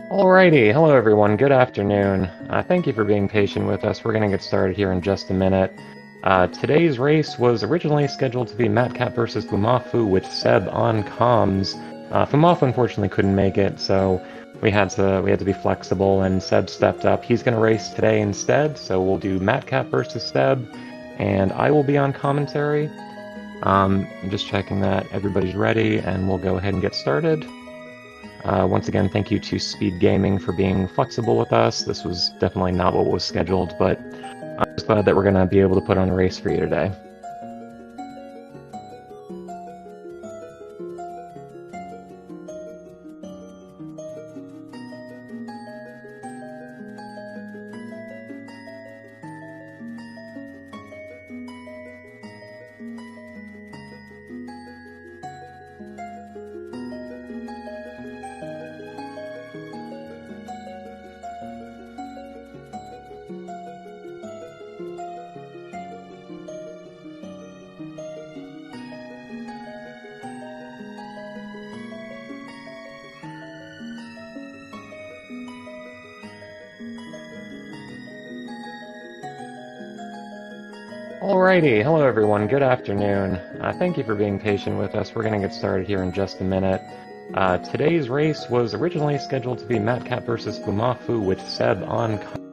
Alrighty, hello everyone, good afternoon. Thank you for being patient with us. We're going to get started here in just a minute. Today's race was originally scheduled to be Matkap versus foomafu with Seb on comms. Foomafu unfortunately couldn't make it, so we had to be flexible, and Seb stepped up. He's going to race today instead, so we'll do Matkap versus Seb, and I will be on commentary. I'm just checking that everybody's ready, and we'll go ahead and get started. Once again, thank you to Speedgaming for being flexible with us. This was definitely not what was scheduled, but I'm just glad that we're going to be able to put on a race for you today. Alrighty, hello everyone, good afternoon. Thank you for being patient with us. We're going to get started here in just a minute. Today's race was originally scheduled to be Matkap versus foomafu with Seb on comms.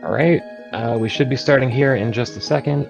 Alright, we should be starting here in just a second.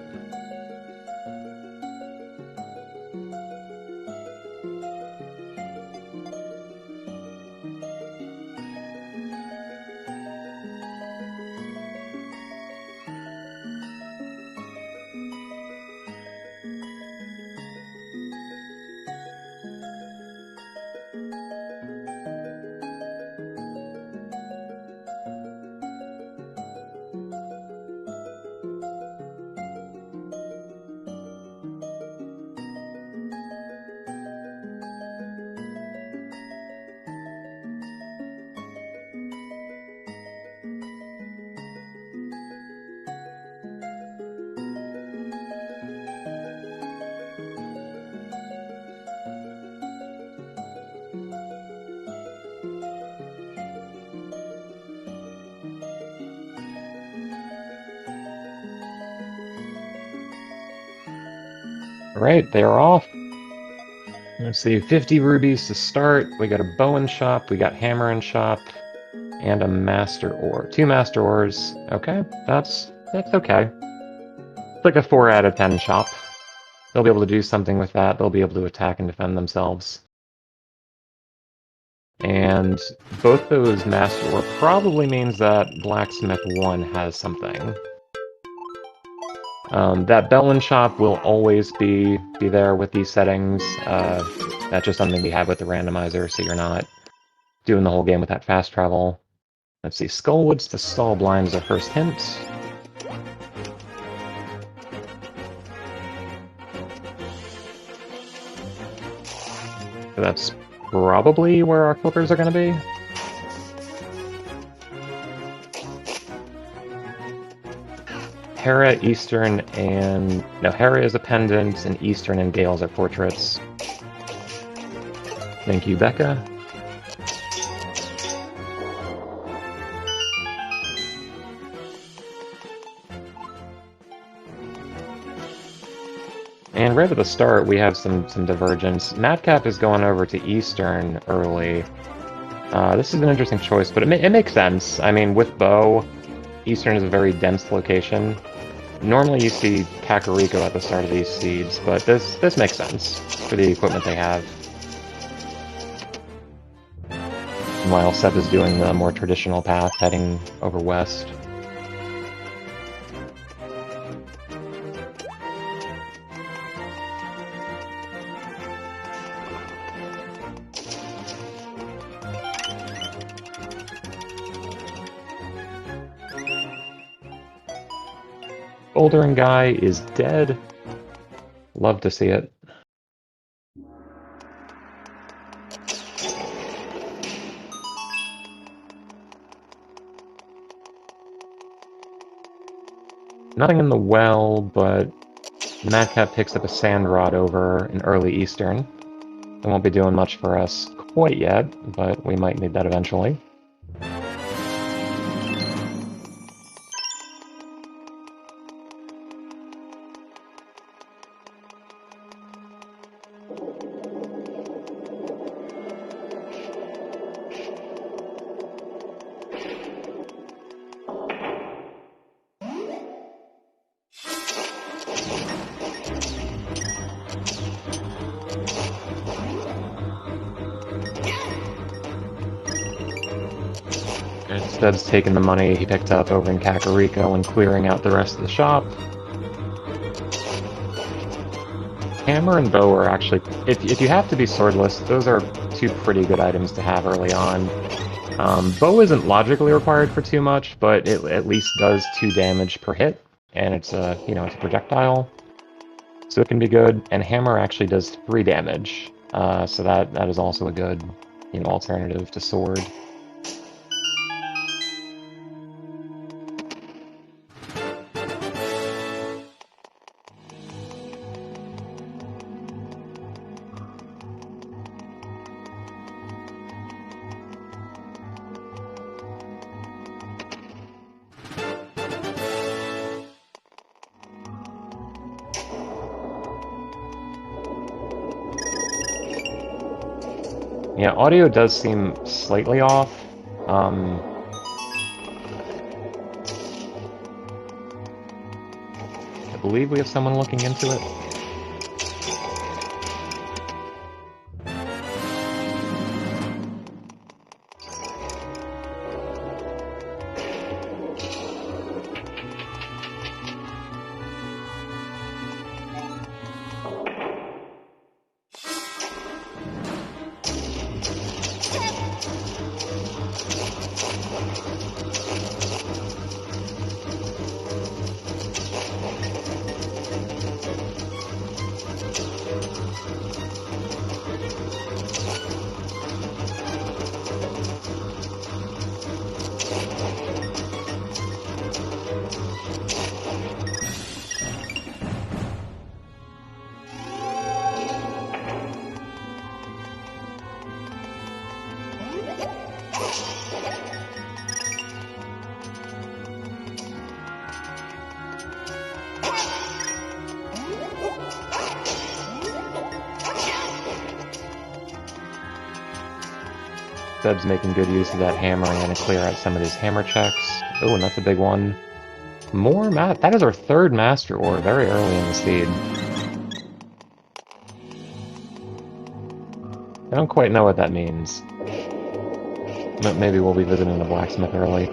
Alright, they are off. Let's see, 50 rubies to start. We got a bow and shop, we got hammer and shop, and a master ore. 2 master ores. Okay, that's okay. It's like a 4 out of 10 shop. They'll be able to do something with that. They'll be able to attack and defend themselves. And both those master ore probably means that blacksmith 1 has something. That bell and shop will always be there with these settings. That's just something we have with the randomizer, so you're not doing the whole game with that fast travel. Let's see, Skullwoods to stall blind is our first hint. So that's probably where our flippers are going to be. Hera, Eastern, and... No, Hera is a pendant, and Eastern and Gales are portraits. Thank you, Becca. And right at the start, we have some divergence. Matkap is going over to Eastern early. This is an interesting choice, but it makes sense. I mean, with Bow, Eastern is a very dense location. Normally you see Kakariko at the start of these seeds, but this makes sense for the equipment they have. While Seb is doing the more traditional path, heading over west. Bouldering guy is dead. Love to see it. Nothing in the well, but Matkap picks up a sand rod over an early Eastern. It won't be doing much for us quite yet, but we might need that eventually. Seb's taking the money he picked up over in Kakariko and clearing out the rest of the shop. Hammer and bow are actually, if you have to be swordless, those are two pretty good items to have early on. Bow isn't logically required for too much, but it at least does 2 damage per hit, and it's a, it's a projectile, so it can be good. And hammer actually does 3 damage, so that is also a good, alternative to sword. Yeah, audio does seem slightly off. I believe we have someone looking into it. Seb's making good use of that hammer and going to clear out some of these hammer checks. Oh, and that's a big one. More that is our 3rd Master Ore very early in the seed. I don't quite know what that means. But maybe we'll be visiting the blacksmith early.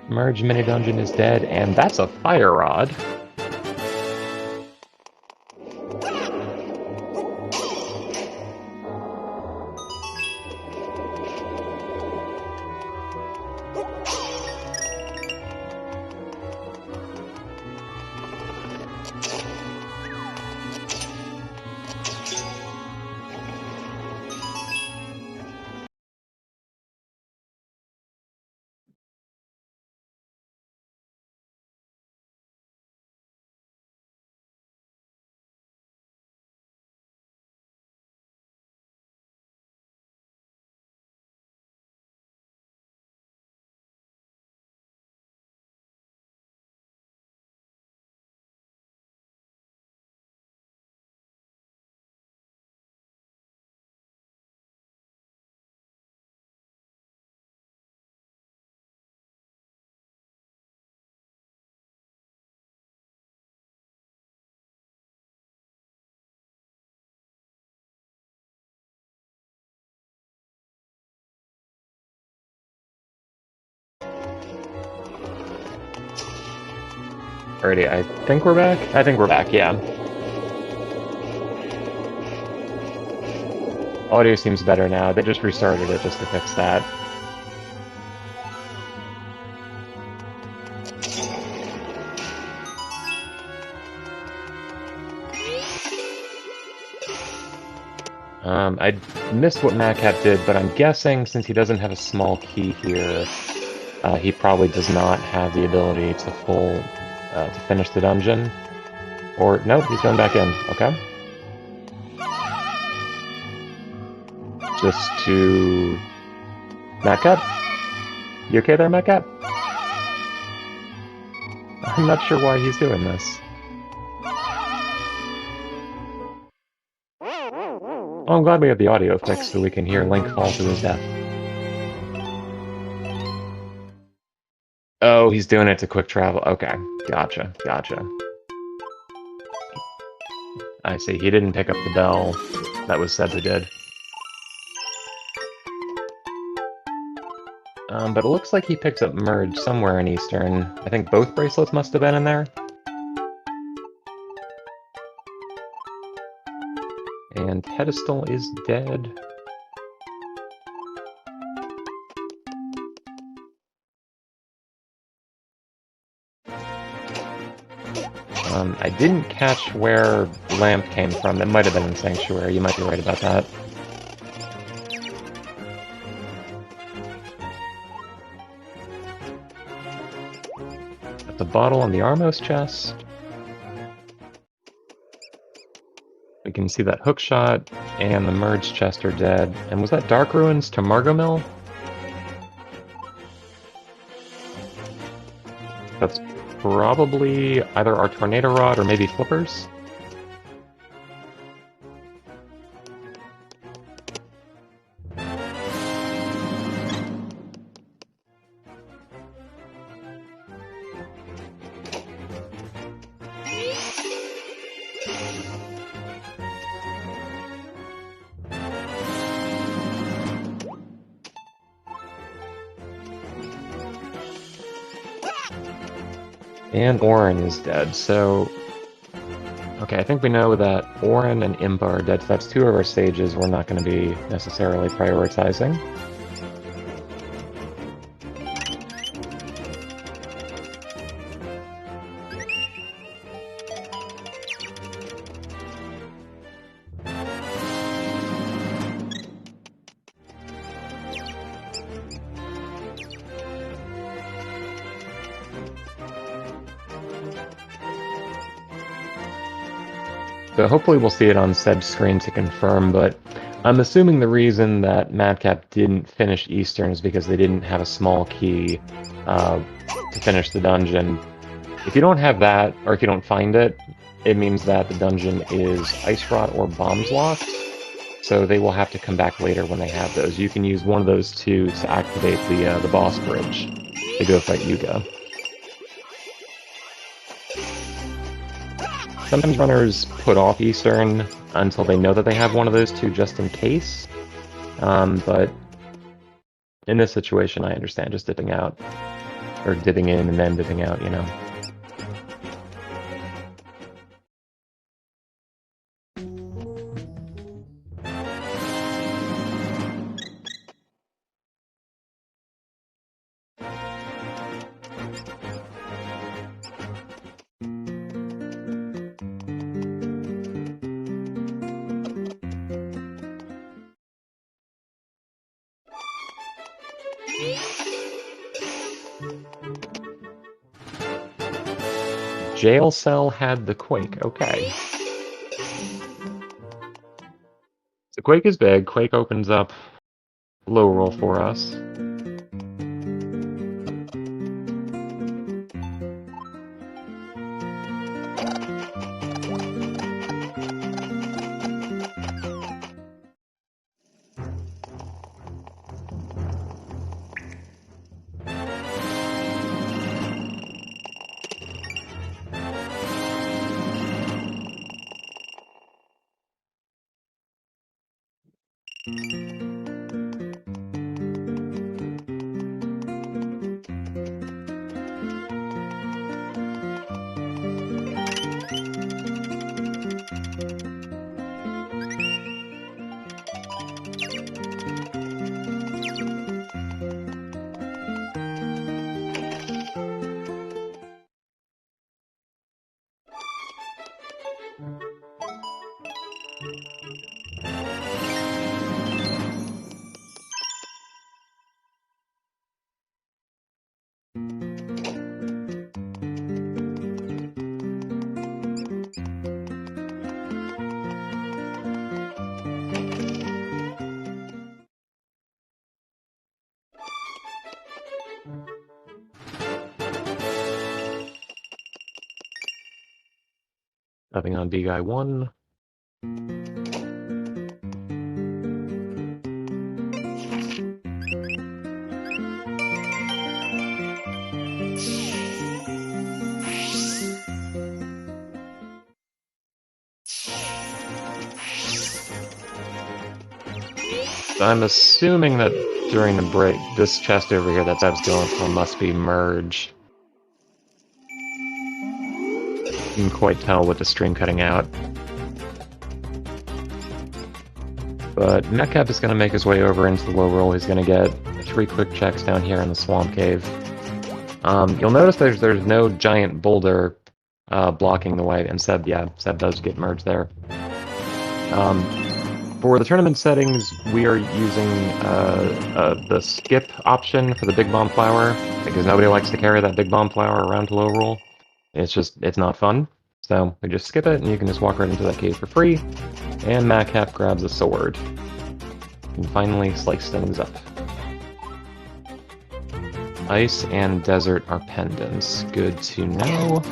Merge mini dungeon is dead, and that's a fire rod. Alrighty, I think we're back? I think we're back, yeah. Audio seems better now. They just restarted it just to fix that. I missed what Matkap did, but I'm guessing since he doesn't have a small key here, he probably does not have the ability to finish the dungeon. Or, nope, he's going back in. Okay. Just to... Matkap? You okay there, Matkap? I'm not sure why he's doing this. Oh, I'm glad we have the audio fixed so we can hear Link fall to his death. Oh, he's doing it to quick travel. Okay, gotcha. I see, he didn't pick up the bell. That was said to did. But it looks like he picks up Merge somewhere in Eastern. I think both bracelets must have been in there. And Pedestal is dead. I didn't catch where Lamp came from. It might have been in Sanctuary. You might be right about that. Got the bottle on the Armos chest. We can see that hook shot and the Merge chest are dead. And was that Dark Ruins to Margomil? That's probably either our Tornado Rod or maybe Flippers. And Orin is dead, so... Okay, I think we know that Orin and Impa are dead, so that's two of our stages we're not going to be necessarily prioritizing. So hopefully we'll see it on Seb's screen to confirm, but I'm assuming the reason that Matkap didn't finish Eastern is because they didn't have a small key to finish the dungeon. If you don't have that, or if you don't find it, it means that the dungeon is Ice Rot or Bombs locked, so they will have to come back later when they have those. You can use one of those two to activate the boss bridge to go fight Yuga. Sometimes runners put off Eastern until they know that they have one of those two just in case, but in this situation I understand just dipping out. Or dipping in and then dipping out, you know. Jail cell had the Quake, okay. So Quake is big. Quake opens up low roll for us. Nothing on D guy 1. I'm assuming that during the break, this chest over here that Seb's going for must be merge. You can quite tell with the stream cutting out. But Matkap is going to make his way over into the low roll. He's going to get 3 quick checks down here in the swamp cave. You'll notice there's no giant boulder blocking the way, and Seb does get merged there. For the tournament settings, we are using the skip option for the Big Bomb Flower, because nobody likes to carry that Big Bomb Flower around to low roll. It's not fun. So we just skip it, and you can just walk right into that cave for free. And Matkap grabs a sword. And finally slice things up. Ice and desert are pendants. Good to know.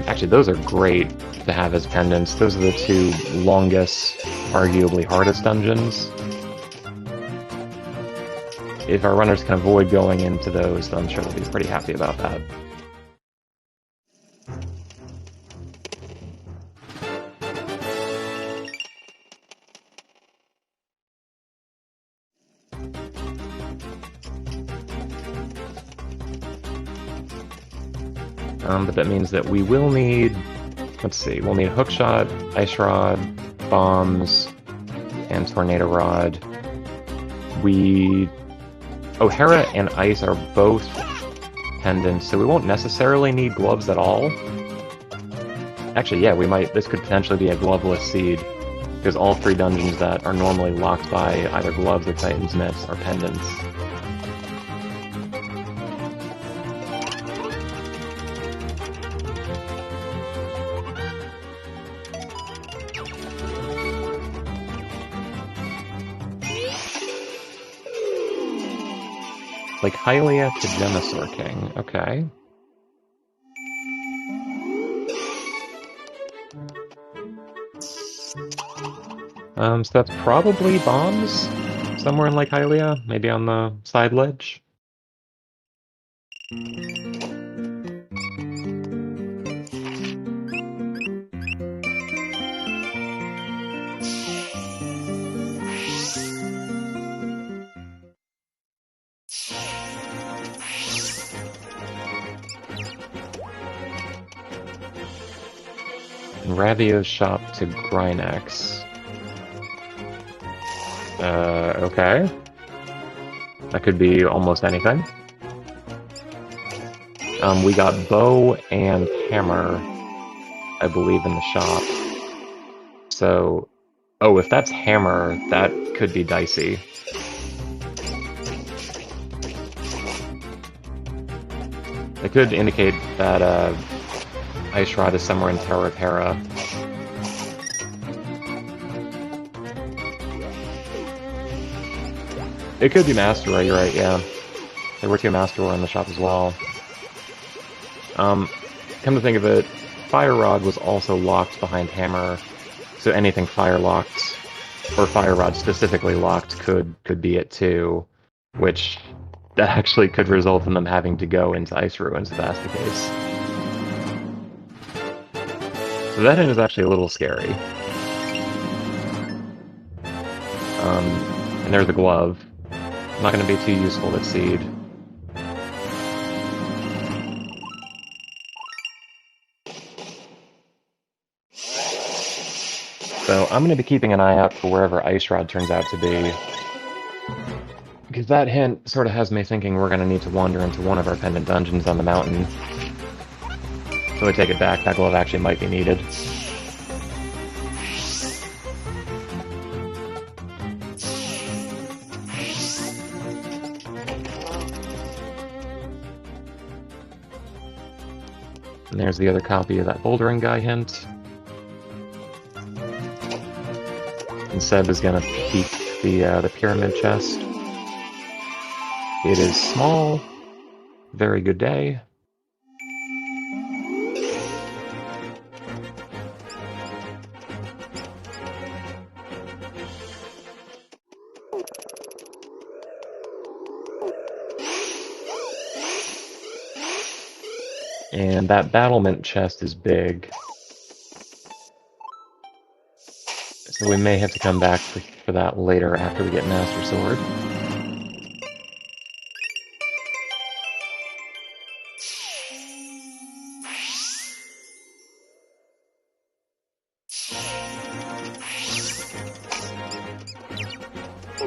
Actually, those are great to have as pendants. Those are the 2 longest, arguably hardest dungeons. If our runners can avoid going into those, then I'm sure they'll be pretty happy about that. But that means that we will need, let's see, we'll need hookshot, ice rod, bombs, and tornado rod. Hera and ice are both pendants, so we won't necessarily need gloves at all. Actually, yeah, this could potentially be a gloveless seed, because all 3 dungeons that are normally locked by either gloves or Titan's Mitts are pendants. Like Hylia to Dinosaur King, okay. So that's probably bombs somewhere in Lake Hylia, maybe on the side ledge. Ravio's shop to Grynex. Okay. That could be almost anything. We got bow and hammer, I believe, in the shop. So, oh, if that's hammer, that could be dicey. It could indicate that Ice Rod is somewhere in Tower of Hera. It could be Master Ore, you're right, yeah. There were 2 Master Ore in the shop as well. Come to think of it, Fire Rod was also locked behind Hammer, so anything Fire locked, or Fire Rod specifically locked, could be it too, which that actually could result in them having to go into Ice Ruins if that's the case. So that hint is actually a little scary. And there's the glove. Not going to be too useful to Seed. So I'm going to be keeping an eye out for wherever Ice Rod turns out to be. Because that hint sort of has me thinking we're going to need to wander into one of our pendant dungeons on the mountain. So I take it back, that glove actually might be needed. And there's the other copy of that bouldering guy hint. And Seb is gonna peek the pyramid chest. It is small. Very good day. And that battlement chest is big. So we may have to come back for that later after we get Master Sword.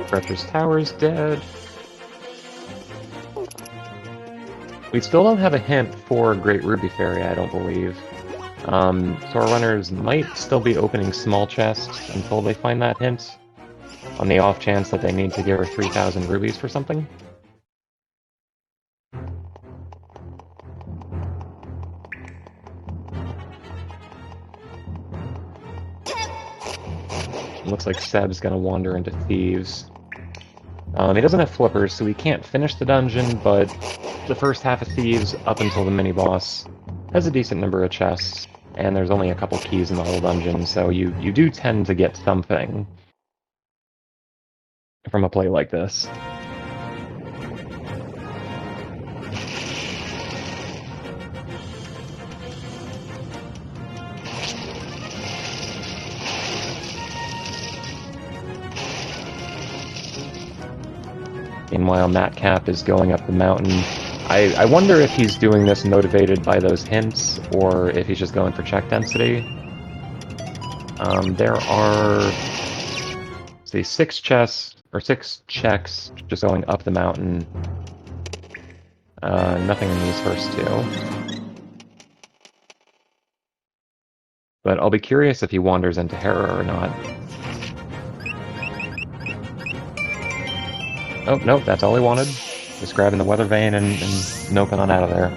Precious Tower's dead. We still don't have a hint for Great Ruby Fairy, I don't believe. So our runners might still be opening small chests until they find that hint, on the off chance that they need to give her 3,000 rubies for something. Looks like Seb's gonna wander into Thieves. He doesn't have flippers, so he can't finish the dungeon, but the first half of Thieves, up until the mini-boss, has a decent number of chests, and there's only a couple keys in the whole dungeon, so you do tend to get something from a play like this. Meanwhile, Matkap is going up the mountain. I wonder if he's doing this motivated by those hints, or if he's just going for check density. There are, say, 6 chests, or 6 checks just going up the mountain. Nothing in these first 2. But I'll be curious if he wanders into Hera or not. Oh, nope, that's all he wanted. Just grabbing the weather vane and milking on out of there.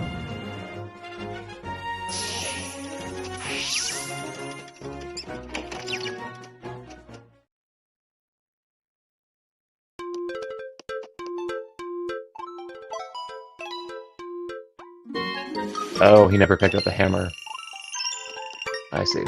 Oh, he never picked up the hammer. I see.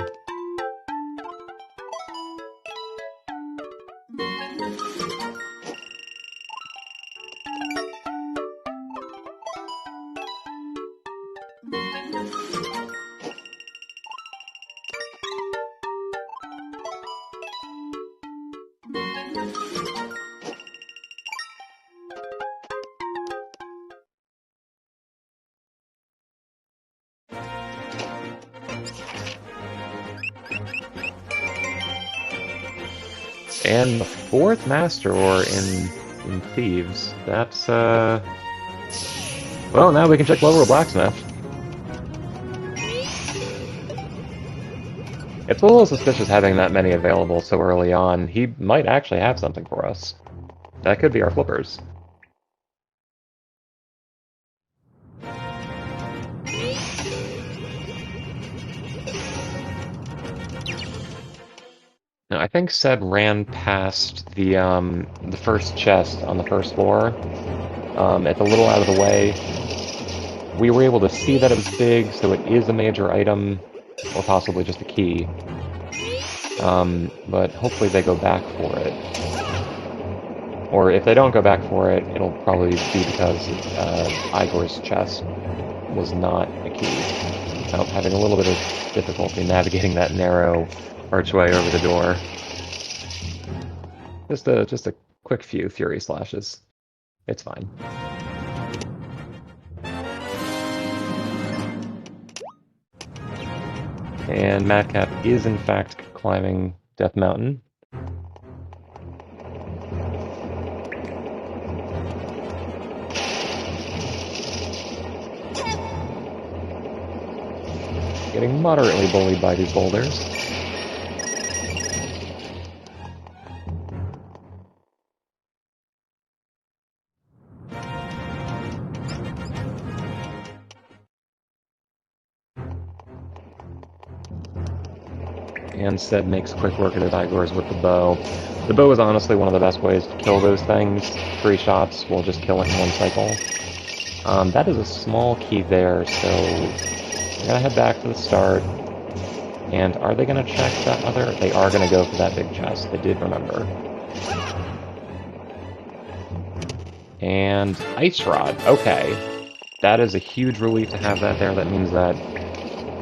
And the 4th Master Ore in Thieves. That's, well, now we can check Lower Blacksmith. It's a little suspicious having that many available so early on. He might actually have something for us. That could be our flippers. Now, I think Seb ran past the first chest on the first floor. It's a little out of the way. We were able to see that it was big, so it is a major item, or possibly just a key. But hopefully they go back for it. Or if they don't go back for it, it'll probably be because Igor's chest was not a key. So I'm having a little bit of difficulty navigating that narrow archway over the door. Just a quick few Fury Slashes. It's fine. And Matkap is in fact climbing Death Mountain. Getting moderately bullied by these boulders. And Seb makes quick work of the Igors with the bow. The bow is honestly one of the best ways to kill those things. 3 shots will just kill it in one cycle. That is a small key there, so we're gonna head back to the start. And are they gonna check that other? They are gonna go for that big chest. They did remember. And Ice Rod. Okay. That is a huge relief to have that there. That means that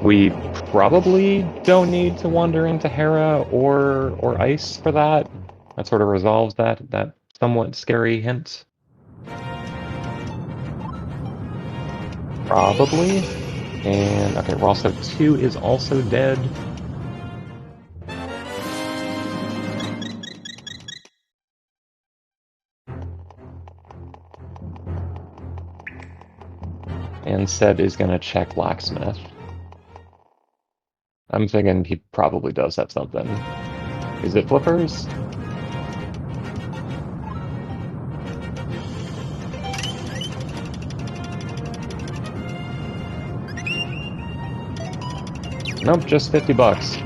we probably don't need to wander into Hera or Ice for that. That sort of resolves that somewhat scary hint. Probably. And, okay, Rosso 2 is also dead. And Seb is gonna check Blacksmith. I'm thinking he probably does have something. Is it flippers? Nope, just $50.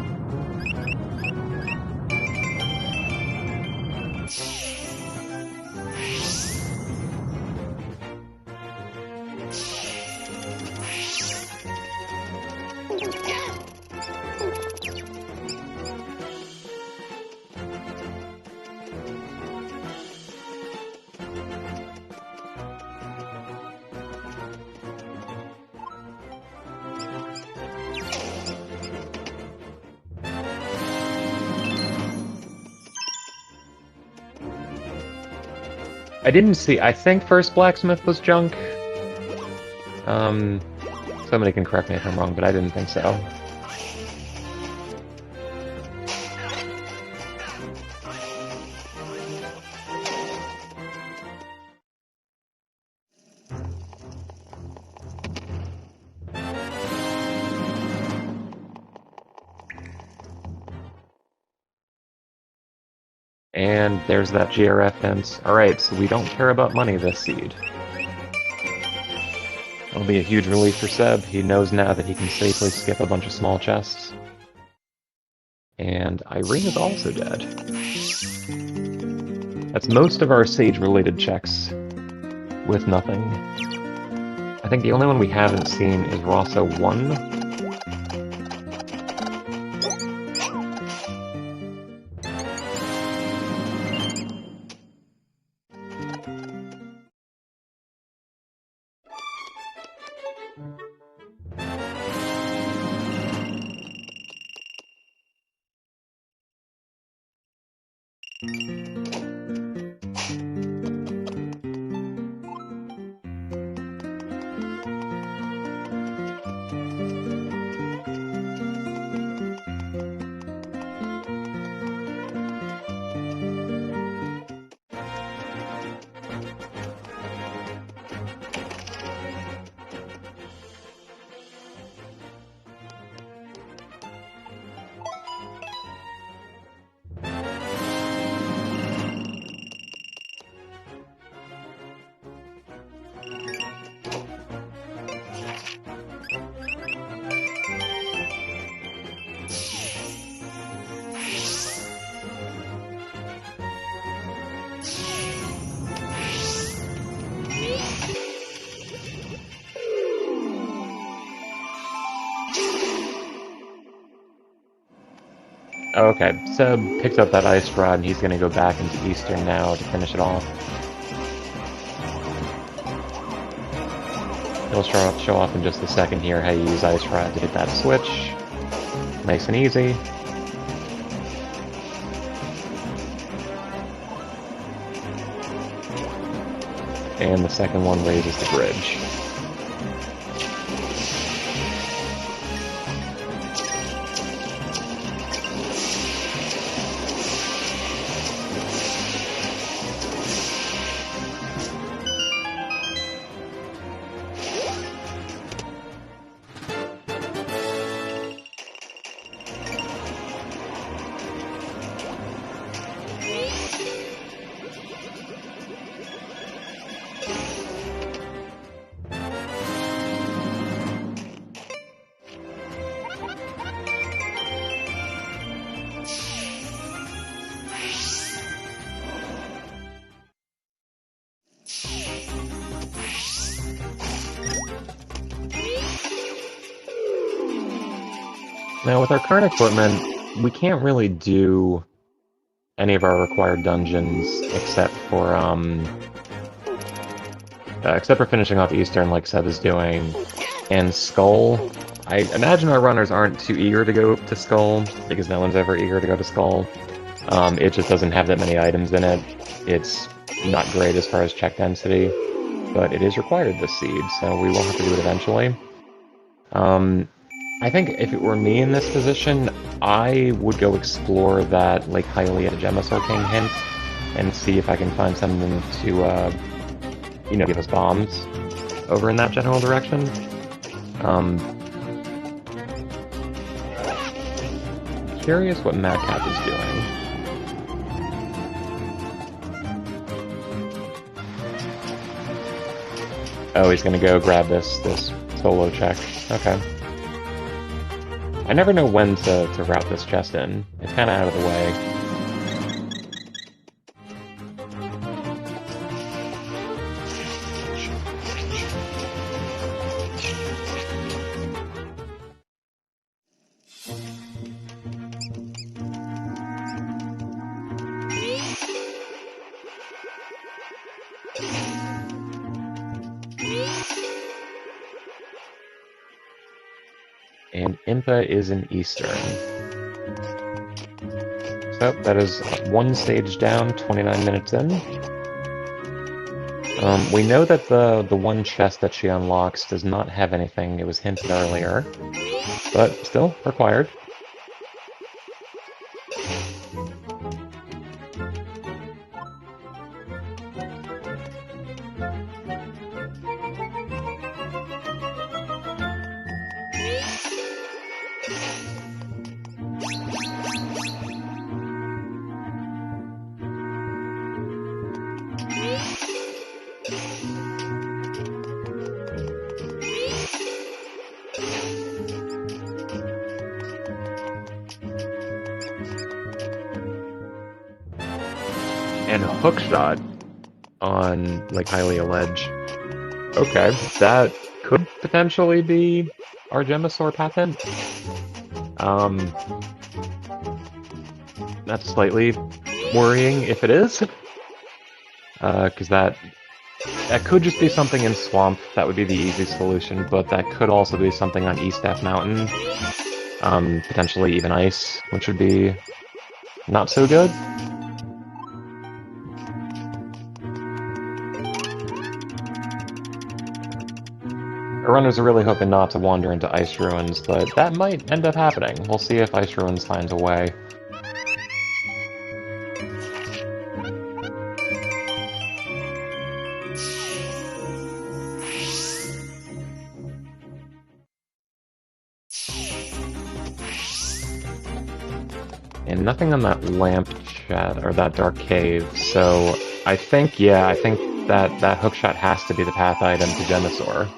I didn't see. I think first blacksmith was junk. Somebody can correct me if I'm wrong, but I didn't think so. And there's that GRF hint. Alright, so we don't care about money this seed. It'll be a huge relief for Seb. He knows now that he can safely skip a bunch of small chests. And Irene is also dead. That's most of our Sage-related checks with nothing. I think the only one we haven't seen is Rosso 1. Okay, Seb picked up that ice rod, and he's gonna go back into Eastern now to finish it off. He'll show off in just a second here how you use ice rod to hit that switch. Nice and easy. And the second one raises the bridge. Now, with our current equipment, we can't really do any of our required dungeons except for finishing off Eastern like Seb is doing, and Skull. I imagine our runners aren't too eager to go to Skull, because no one's ever eager to go to Skull. It just doesn't have that many items in it. It's not great as far as check density, but it is required this seed, so we will have to do it eventually. I think if it were me in this position, I would go explore that Lake Hylia Gemosaur King hint and see if I can find something to, give us bombs over in that general direction. Curious what Matkap is doing. Oh, he's gonna go grab this solo check. Okay. I never know when to route this chest in. It's kinda out of the way. And Impa is in Eastern. So, that is one stage down, 29 minutes in. We know that the one chest that she unlocks does not have anything. It was hinted earlier. But still, required. And a hookshot on Lake Hylia Ledge. Okay, that could potentially be our Gemosaur patent. That's slightly worrying if it is. Because that could just be something in Swamp. That would be the easy solution, but that could also be something on East F Mountain. Potentially even Ice, which would be not so good. Our runners are really hoping not to wander into Ice Ruins, but that might end up happening. We'll see if Ice Ruins finds a way. And nothing on that lamp chat, or that dark cave, so I think that hookshot has to be the path item to Gemosaur.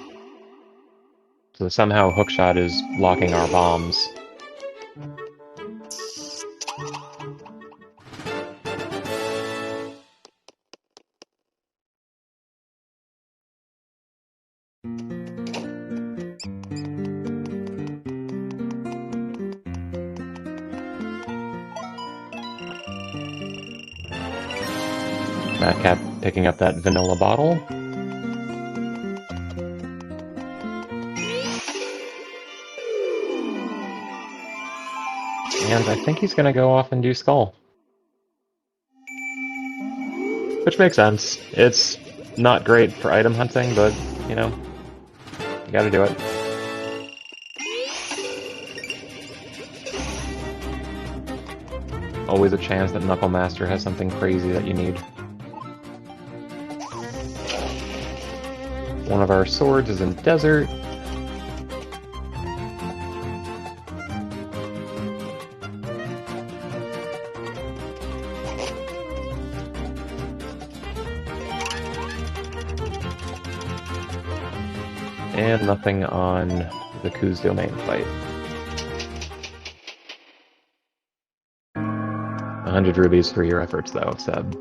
So somehow hookshot is locking our bombs. Matkap picking up that vanilla bottle. And I think he's gonna go off and do Skull. Which makes sense. It's not great for item hunting, but, you know, you gotta do it. Always a chance that Knuckle Master has something crazy that you need. One of our swords is in Desert. And nothing on the Ku's domain fight. 100 rubies for your efforts, though, Seb.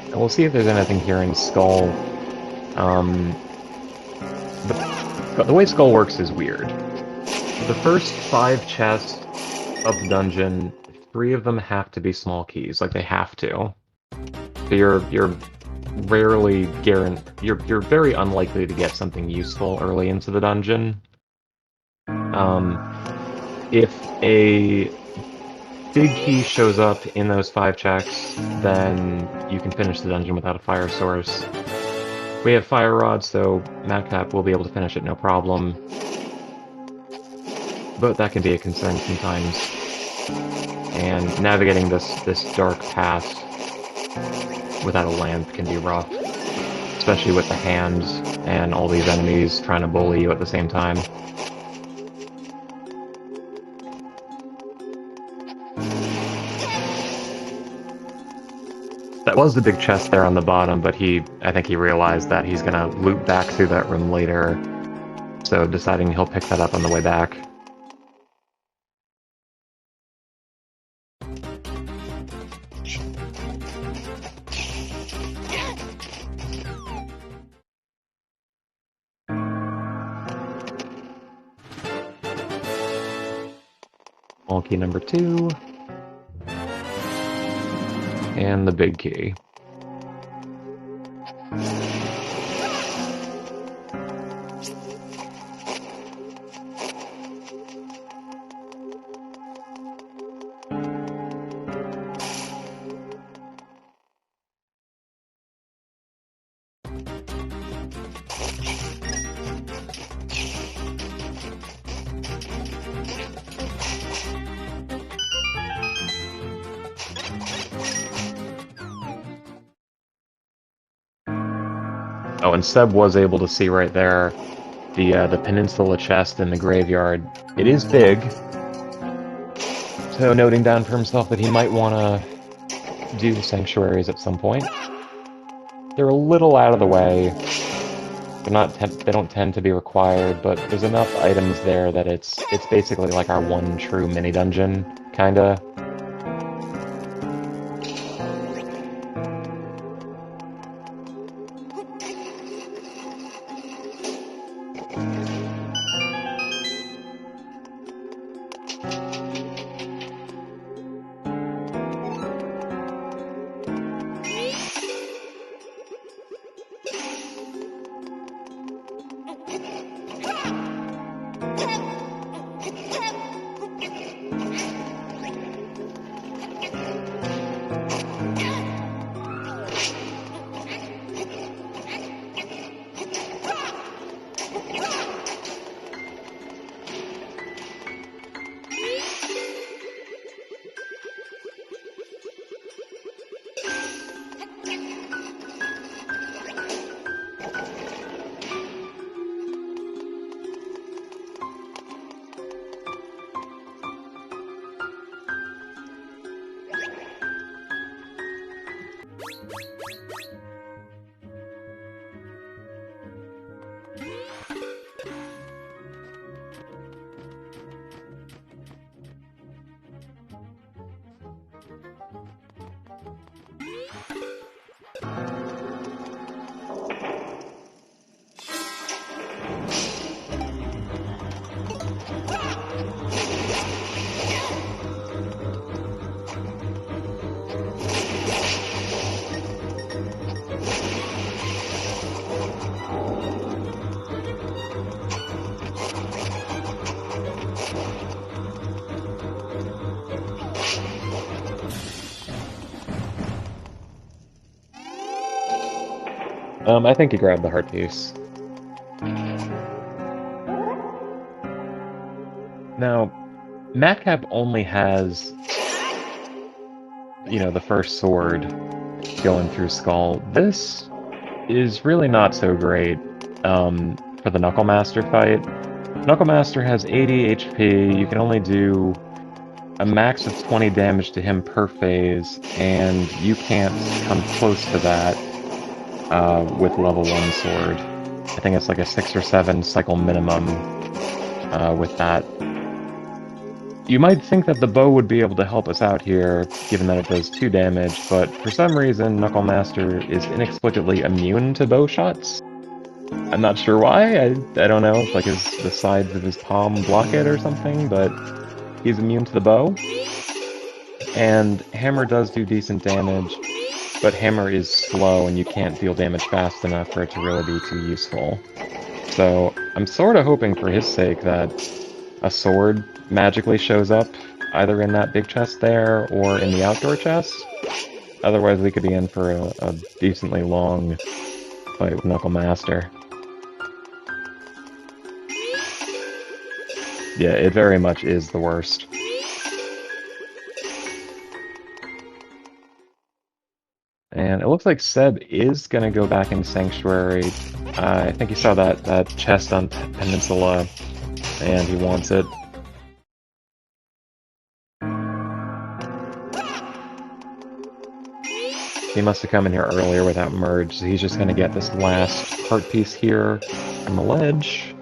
And we'll see if there's anything here in Skull. The way Skull works is weird. The first 5 chests of the dungeon, 3 of them have to be small keys, like they have to. So you're rarely you're very unlikely to get something useful early into the dungeon. If a big key shows up in those 5 checks, then you can finish the dungeon without a fire source. We have fire rods, so Matkap will be able to finish it no problem. But that can be a concern sometimes. And navigating this dark path without a lamp can be rough. Especially with the hands and all these enemies trying to bully you at the same time. That was the big chest there on the bottom, but I think he realized that he's gonna loop back through that room later, so deciding he'll pick that up on the way back. Small key number 2. And the big key. Oh, and Seb was able to see right there the peninsula chest in the graveyard. It is big, so noting down for himself that he might want to do the sanctuaries at some point. They're a little out of the way. They don't tend to be required, but there's enough items there that it's basically like our one true mini dungeon, kinda. I think he grabbed the heart piece. Now, Matkap only has, you know, the first sword going through Skull. This is really not so great for the Knuckle Master fight. Knuckle Master has 80 HP, you can only do a max of 20 damage to him per phase, and you can't come close to that with level 1 sword. I think it's like a 6 or 7 cycle minimum with that. You might think that the bow would be able to help us out here, given that it does 2 damage, but for some reason Knuckle Master is inexplicably immune to bow shots. I'm not sure why, I don't know if like the sides of his palm block it or something, but he's immune to the bow. And Hammer does do decent damage, but Hammer is slow and you can't deal damage fast enough for it to really be too useful. So I'm sort of hoping for his sake that a sword magically shows up, either in that big chest there or in the outdoor chest. Otherwise we could be in for a decently long fight with Knuckle Master. Yeah, it very much is the worst. And it looks like Seb is gonna go back in Sanctuary. I think he saw that chest on Peninsula, and he wants it. He must have come in here earlier without merge, so he's just gonna get this last heart piece here on the ledge.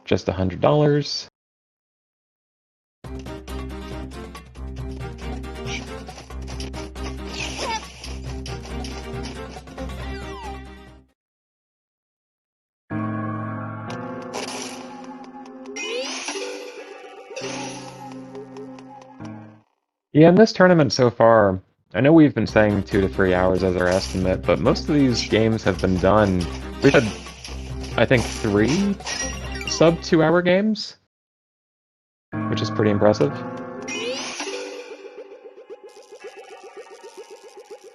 Just $100. Yeah, in this tournament so far, I know we've been saying 2 to 3 hours as our estimate, but most of these games have been done. We've had, I think, 3 sub 2-hour games, which is pretty impressive.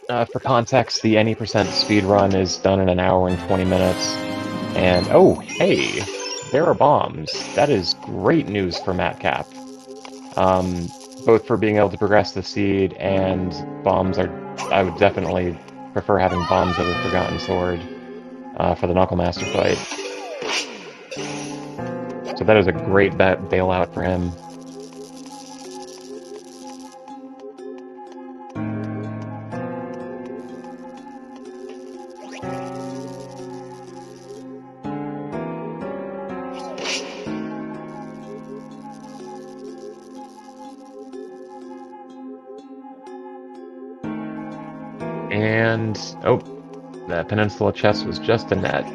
For context, the any % speedrun is done in 1 hour and 20 minutes. And, oh, hey, there are bombs. That is great news for Matkap. Both for being able to progress the seed and bombs are... I would definitely prefer having bombs over Forgotten Sword for the Knuckle Master fight. So that is a great bailout for him. And, oh, that Peninsula chest was just a net.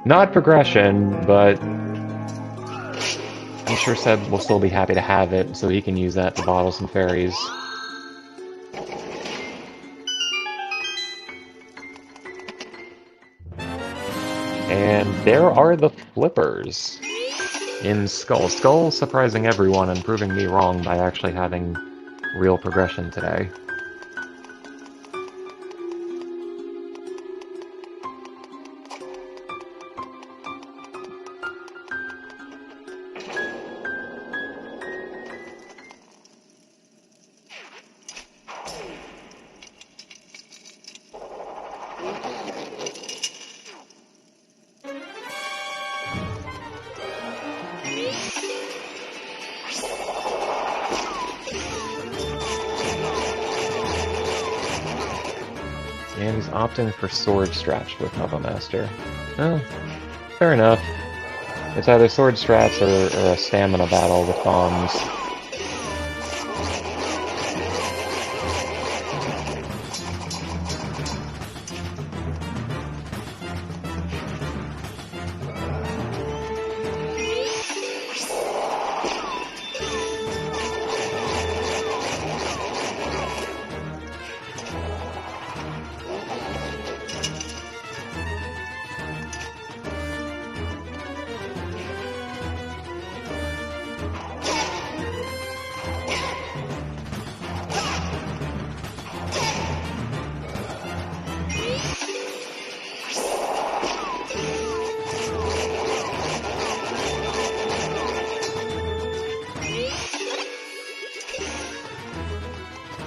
Not progression, but I'm sure Seb will still be happy to have it, so he can use that to bottle some fairies. And there are the flippers in Skull. Skull surprising everyone and proving me wrong by actually having real progression today. And he's opting for Sword Strats with Knuckle Master. Oh, fair enough. It's either Sword Strats or a stamina battle with bombs.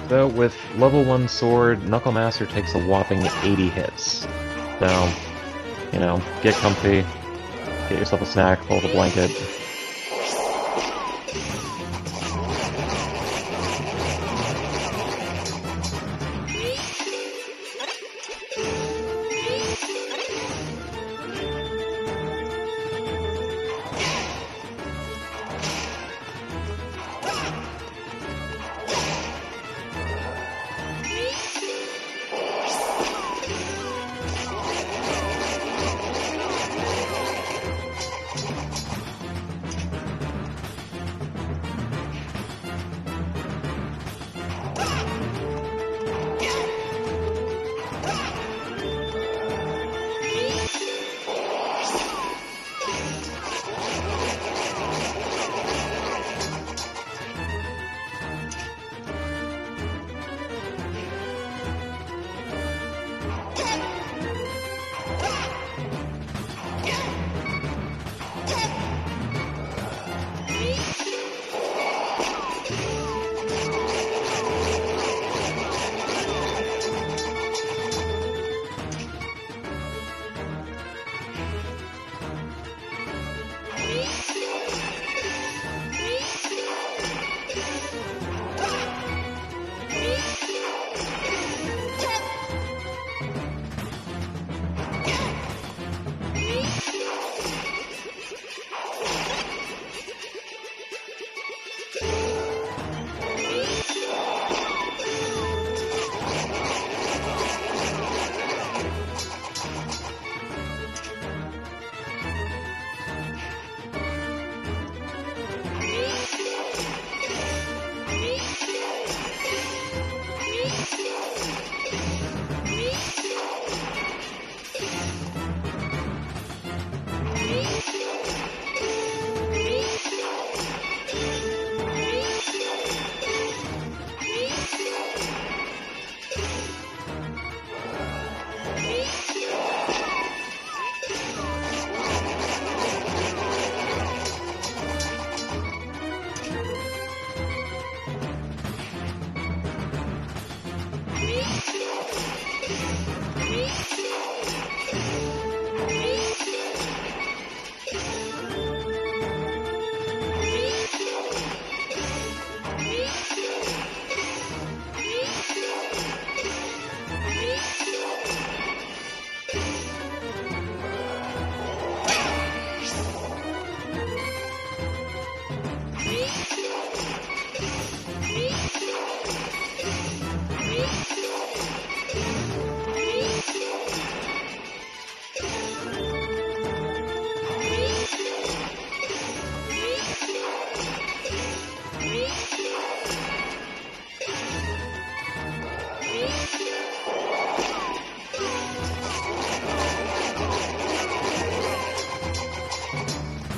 So with level 1 sword, Knuckle Master takes a whopping 80 hits. So, you know, get comfy, get yourself a snack, pull up a blanket.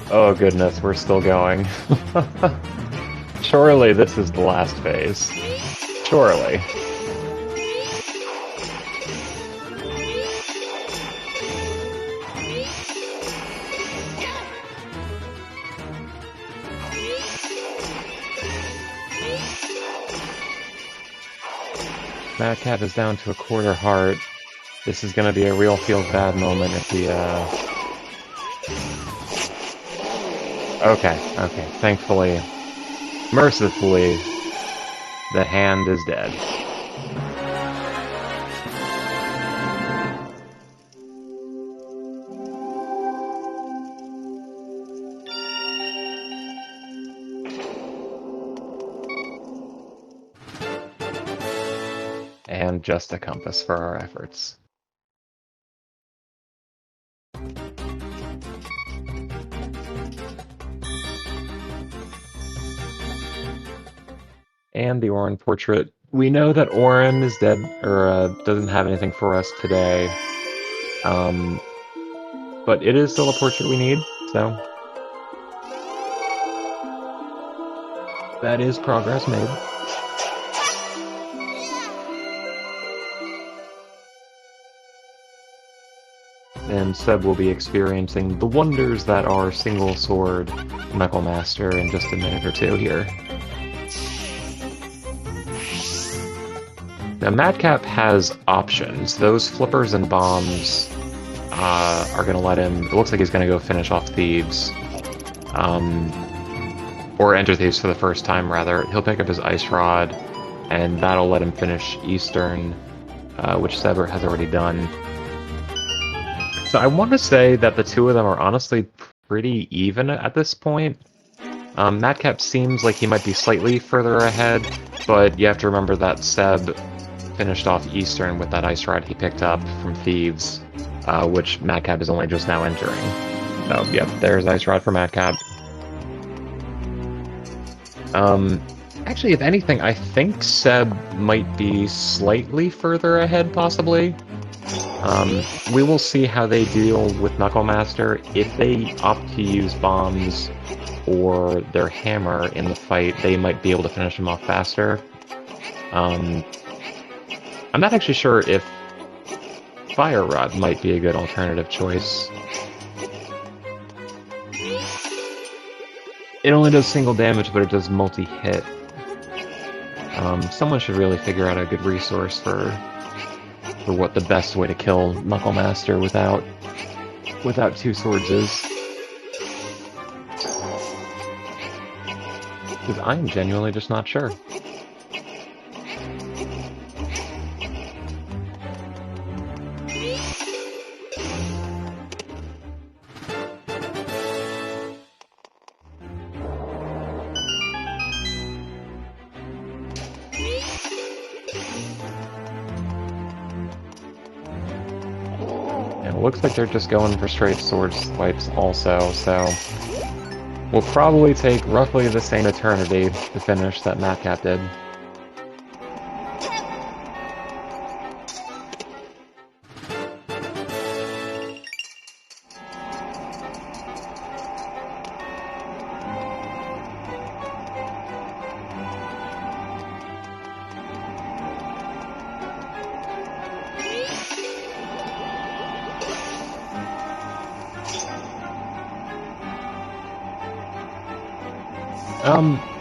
Oh goodness, we're still going. Surely this is the last phase. Surely. Matkap is down to a quarter heart. This is gonna be a real feel-bad moment if he, Okay. Thankfully, mercifully, the hand is dead. And just a compass for our efforts. And the Orin portrait. We know that Orin is dead, or doesn't have anything for us today. But it is still a portrait we need, so... that is progress made. And Seb will be experiencing the wonders that are single sword Knuckle Master in just a minute or two here. Now, Matkap has options. Those flippers and bombs are going to let him... It looks like he's going to go finish off Thieves. Or enter Thieves for the first time, rather. He'll pick up his Ice Rod, and that'll let him finish Eastern, which Sever has already done. So I want to say that the two of them are honestly pretty even at this point. Matkap seems like he might be slightly further ahead, but you have to remember that Seb finished off Eastern with that Ice Rod he picked up from Thieves, which Matkap is only just now entering. So, yep, there's Ice Rod for Matkap. Actually, if anything, I think Seb might be slightly further ahead, possibly. We will see how they deal with Knucklemaster. If they opt to use bombs or their hammer in the fight, they might be able to finish him off faster. I'm not actually sure if Fire Rod might be a good alternative choice. It only does single damage, but it does multi-hit. Someone should really figure out a good resource for what the best way to kill Knucklemaster without two swords is. Because I'm genuinely just not sure. And it looks like they're just going for straight sword swipes also, so we'll probably take roughly the same eternity to finish that Matkap did.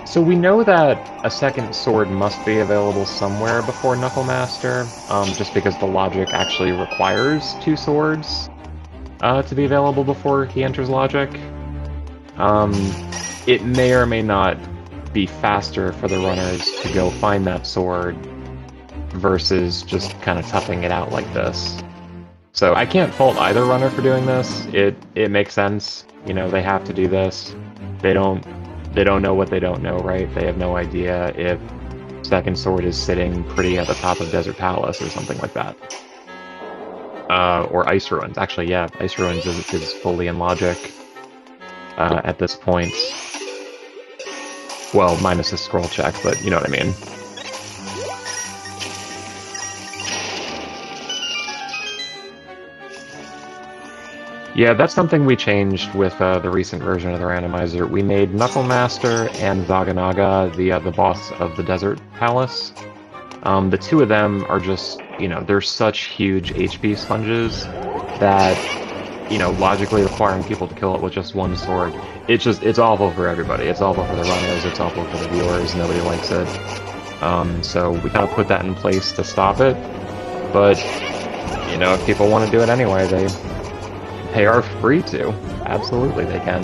So we know that a second sword must be available somewhere before Knucklemaster, just because the logic actually requires two swords to be available before he enters logic. It may or may not be faster for the runners to go find that sword versus just kind of toughing it out like this. So I can't fault either runner for doing this. It makes sense. You know, they have to do this. They don't know what they don't know, right? They have no idea if second sword is sitting pretty at the top of Desert Palace or something like that. Or Ice Ruins. Actually, yeah, Ice Ruins is fully in logic at this point. Well, minus a scroll check, but you know what I mean. Yeah, that's something we changed with the recent version of the randomizer. We made Knucklemaster and Zaganaga the boss of the Desert Palace. The two of them are just, you know, they're such huge HP sponges that, you know, logically requiring people to kill it with just one sword, it's awful for everybody. It's awful for the runners, it's awful for the viewers, nobody likes it. So we kind of put that in place to stop it. But, you know, if people want to do it anyway, they are free to. Absolutely, they can.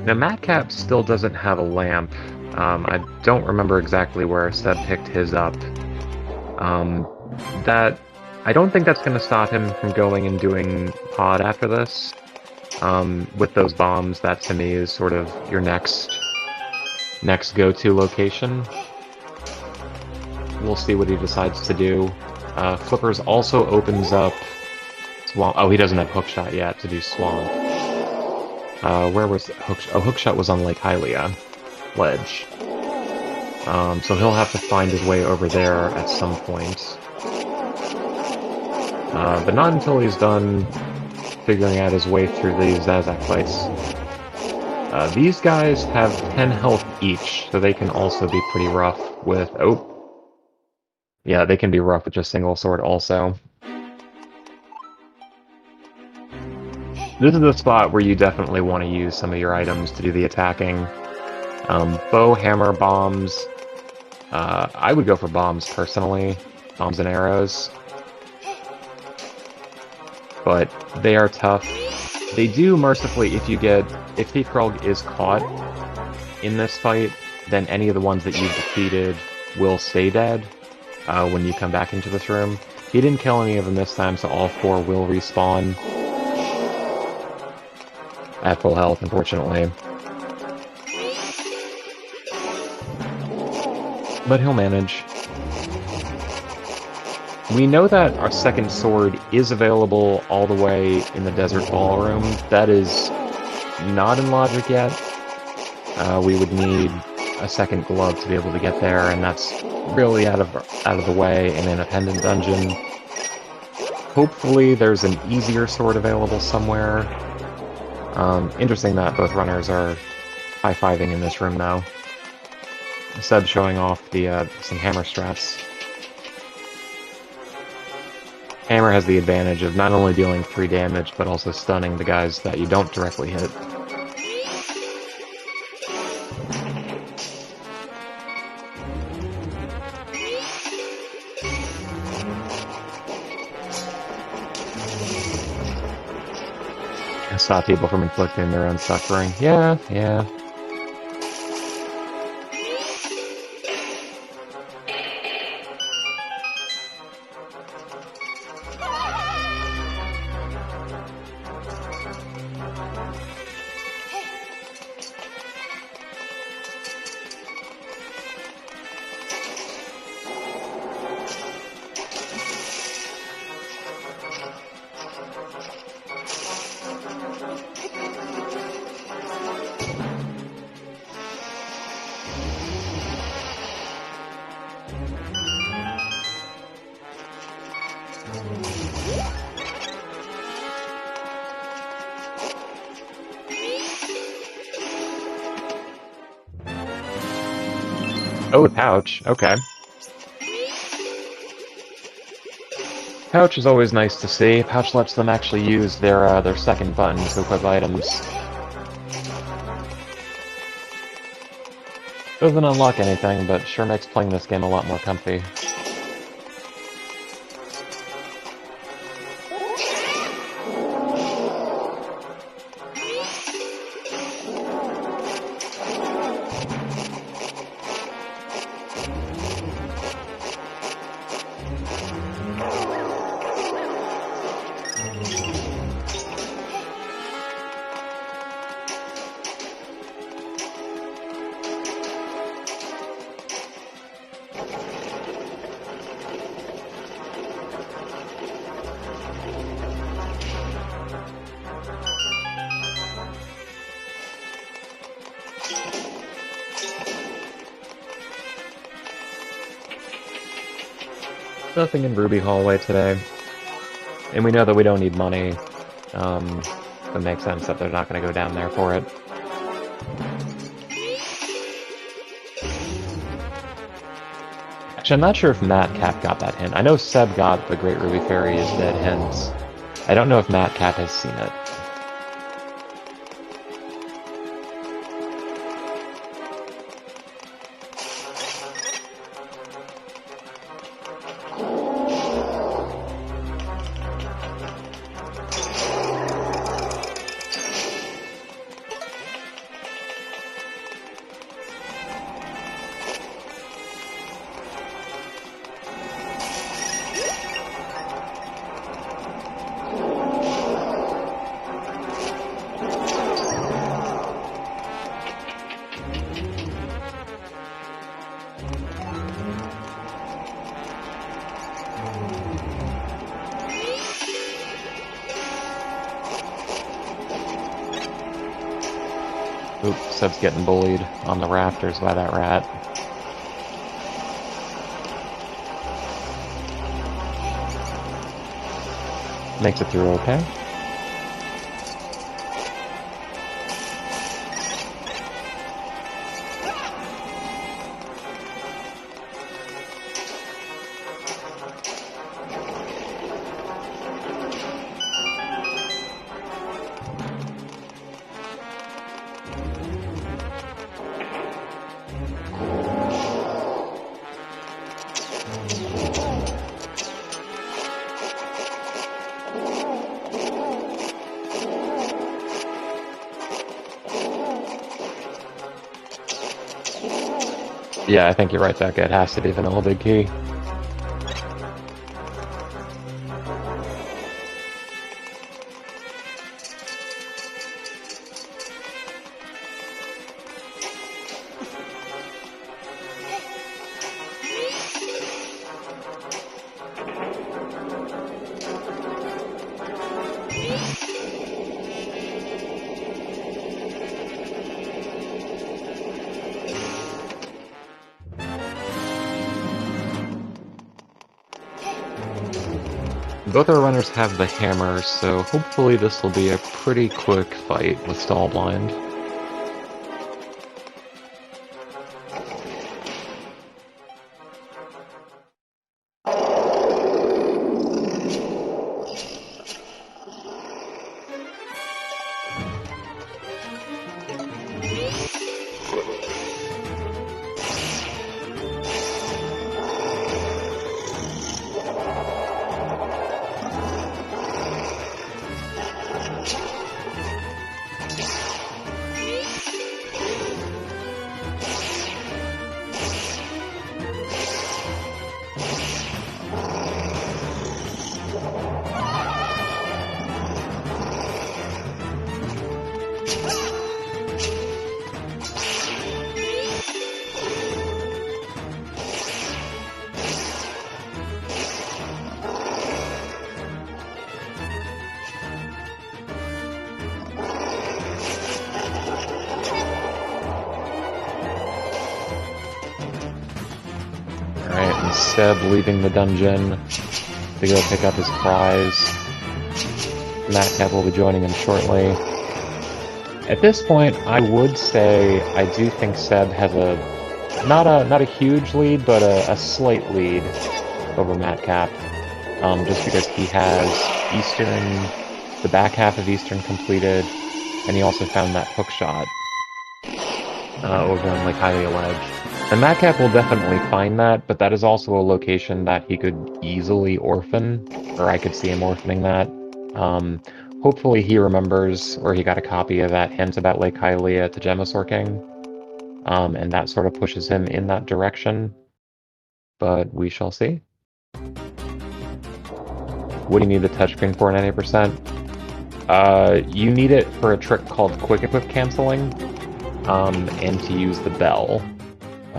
Now, Matkap still doesn't have a lamp. I don't remember exactly where Seb picked his up. I don't think that's going to stop him from going and doing pod after this. with those bombs, that to me is sort of your next go-to location. We'll see what he decides to do. Flippers also opens up Swamp. Oh, he doesn't have Hookshot yet to do Swamp. Where was Hookshot? Oh, Hookshot was on Lake Hylia ledge. So he'll have to find his way over there at some point. But not until he's done figuring out his way through these Zazak fights. These guys have 10 health each, so they can also be pretty rough with... Oh. Yeah, they can be rough with just single sword also. This is the spot where you definitely want to use some of your items to do the attacking. Bow, hammer, bombs. I would go for bombs, personally. Bombs and arrows. But they are tough. They do mercifully, if Thief Krog is caught in this fight, then any of the ones that you've defeated will stay dead when you come back into this room. He didn't kill any of them this time, so all 4 will respawn at full health, unfortunately. But he'll manage. We know that our second sword is available all the way in the Desert Ballroom. That is not in logic yet. We would need a second glove to be able to get there, and that's really out of the way and in a pendant dungeon. Hopefully there's an easier sword available somewhere. Interesting that both runners are high-fiving in this room now. Seb showing off some hammer strats. Hammer has the advantage of not only dealing 3 damage, but also stunning the guys that you don't directly hit. Stop people from inflicting their own suffering. Yeah. Oh, a pouch. Okay. Pouch is always nice to see. Pouch lets them actually use their second button to equip items. Doesn't unlock anything, but sure makes playing this game a lot more comfy. Nothing in Ruby Hallway today. And we know that we don't need money. It makes sense that they're not going to go down there for it. Actually, I'm not sure if Matkap got that hint. I know Seb got the Great Ruby Fairy is dead hints. I don't know if Matkap has seen it. Oop, Seb's getting bullied on the rafters by that rat. Makes it through okay. Yeah, I think you're right, Becca. It has to be Vanilla Big Key. Both our runners have the hammer, so hopefully this will be a pretty quick fight with Stallblind. Alright, and Seb leaving the dungeon to go pick up his prize. Matkap will be joining him shortly. At this point, I would say I do think Seb has not a huge lead, but a slight lead over Matkap. Just because he has the back half of Eastern completed, and he also found that hook shot over on Lake Hylia Ledge. And Matkap will definitely find that, but that is also a location that he could easily orphan, or I could see him orphaning that. Hopefully he remembers, or he got a copy of that hint about Lake Hylia to Gemosaur King, and that sort of pushes him in that direction. But we shall see. What do you need the touchscreen for 90%? You need it for a trick called Quick Equip Canceling, and to use the bell.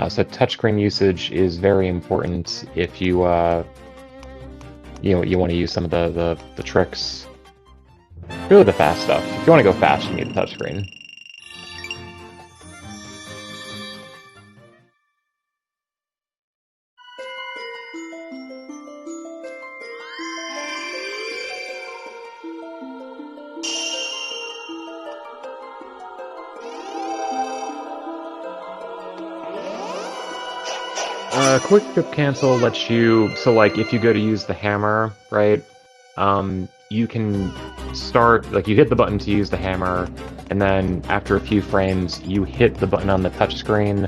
So touchscreen usage is very important if you you want to use some of the tricks. Really the fast stuff. If you want to go fast, you need the touchscreen. Quick Equip Cancel lets you, so like if you go to use the hammer, right, you can start, like you hit the button to use the hammer, and then after a few frames, you hit the button on the touchscreen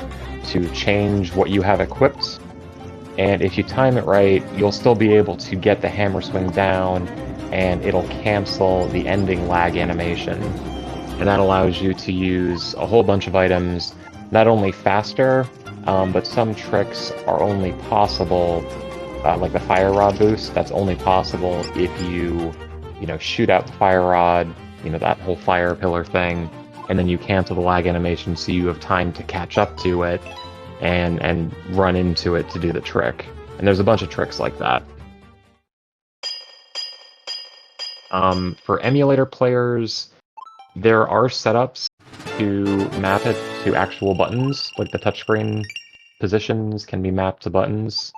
to change what you have equipped, and if you time it right, you'll still be able to get the hammer swing down, and it'll cancel the ending lag animation. And that allows you to use a whole bunch of items, not only faster, but some tricks are only possible, like the fire rod boost, that's only possible if you shoot out the fire rod, that whole fire pillar thing, and then you cancel the lag animation so you have time to catch up to it and run into it to do the trick. And there's a bunch of tricks like that. For emulator players, there are setups to map it to actual buttons, like the touchscreen positions can be mapped to buttons.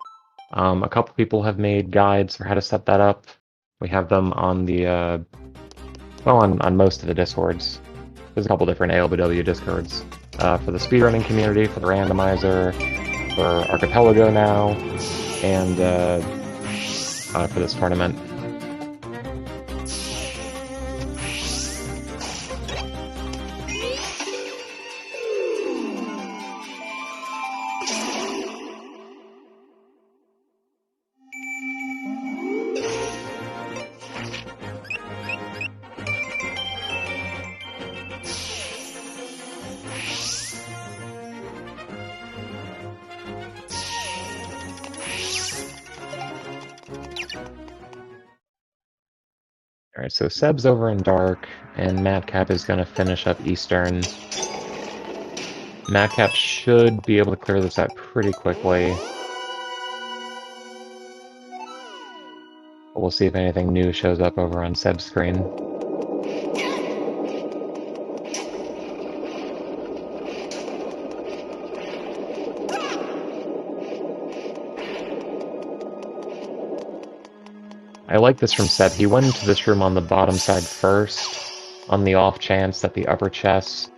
A couple people have made guides for how to set that up. We have them on the, well, on most of the Discords. There's a couple different ALBW Discords. For the speedrunning community, for the Randomizer, for Archipelago now, and for this tournament. Alright, so Seb's over in Dark, and Matkap is going to finish up Eastern. Matkap should be able to clear this out pretty quickly. We'll see if anything new shows up over on Seb's screen. I like this from Seb. He went into this room on the bottom side first, on the off chance that the upper chest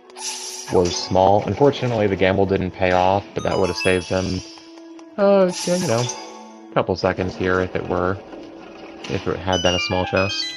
was small. Unfortunately, the gamble didn't pay off, but that would have saved him, yeah, you know, a couple seconds here if it had been a small chest.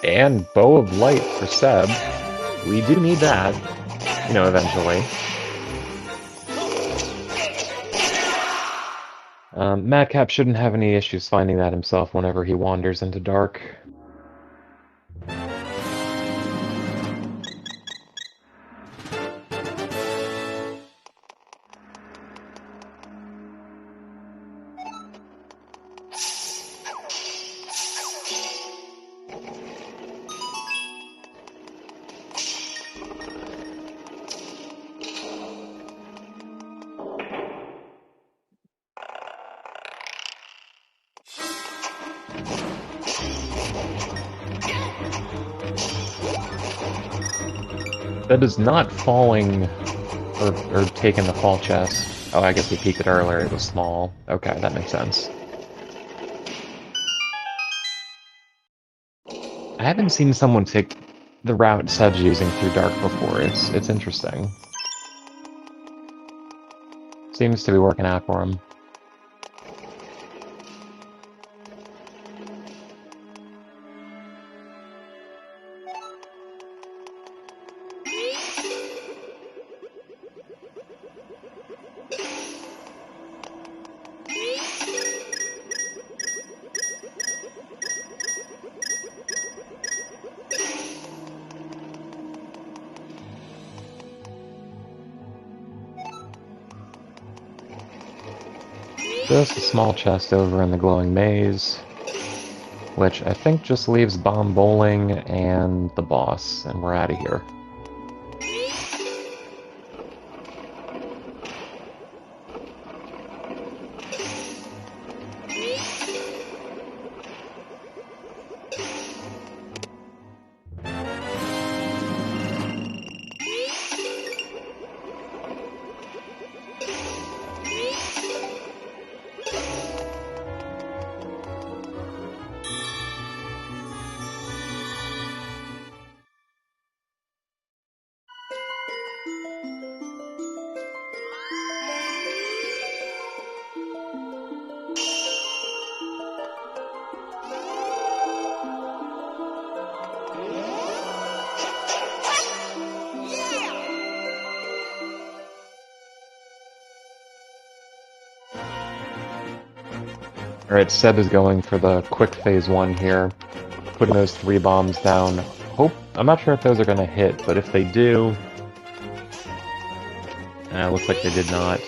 And Bow of Light for Seb. We do need that, you know, eventually. Matkap shouldn't have any issues finding that himself whenever he wanders into Dark. That is not falling or taking the fall chest. Oh, I guess we peeked it earlier, it was small. Okay, that makes sense. I haven't seen someone take the route Seb's using through Dark before. It's interesting. Seems to be working out for him. Just a small chest over in the glowing maze, which I think just leaves Bomb Bowling and the boss, and we're out of here. Alright, Seb is going for the quick phase 1 here. Putting those 3 bombs down. I'm not sure if those are gonna hit, but if they do... looks like they did not.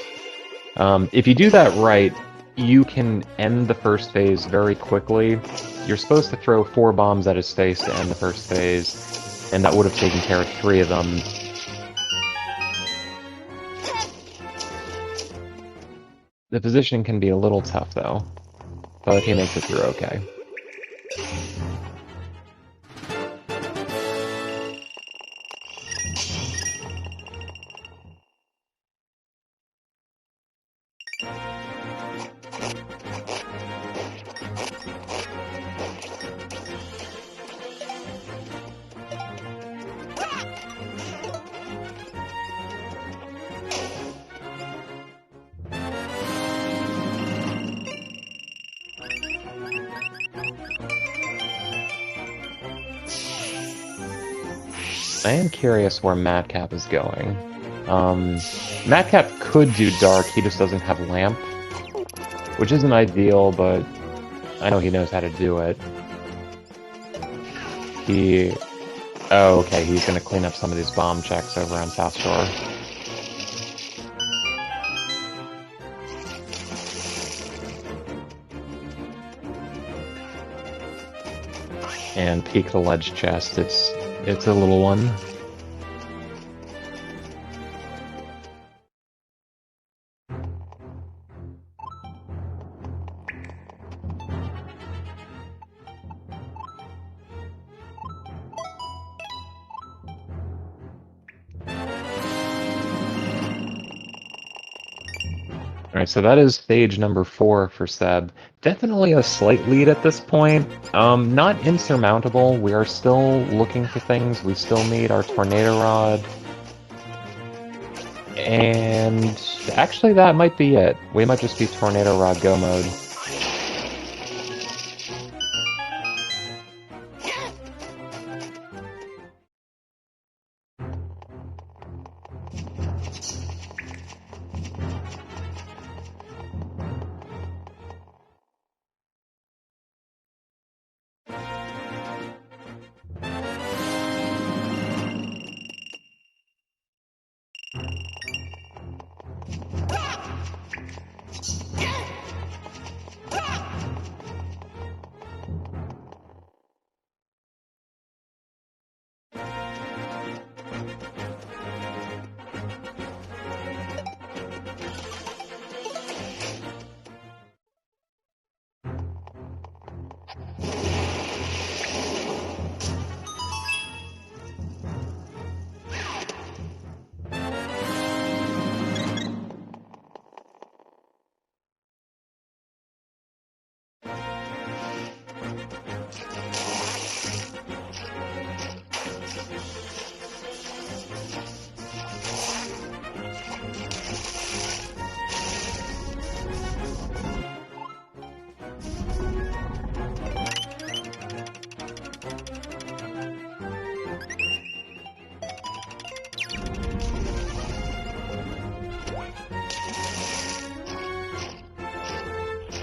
If you do that right, you can end the first phase very quickly. You're supposed to throw 4 bombs at his face to end the first phase, and that would have taken care of 3 of them. The positioning can be a little tough, though, but he makes it through okay. I am curious where Matkap is going. Matkap could do Dark, he just doesn't have Lamp. Which isn't ideal, but I know he knows how to do it. Oh, okay, he's gonna clean up some of these bomb checks over on South Shore. And peek the ledge chest, it's a little one. Alright, so that is stage number 4 for Seb. Definitely a slight lead at this point. Not insurmountable. We are still looking for things. We still need our Tornado Rod. And actually that might be it. We might just be Tornado Rod Go mode.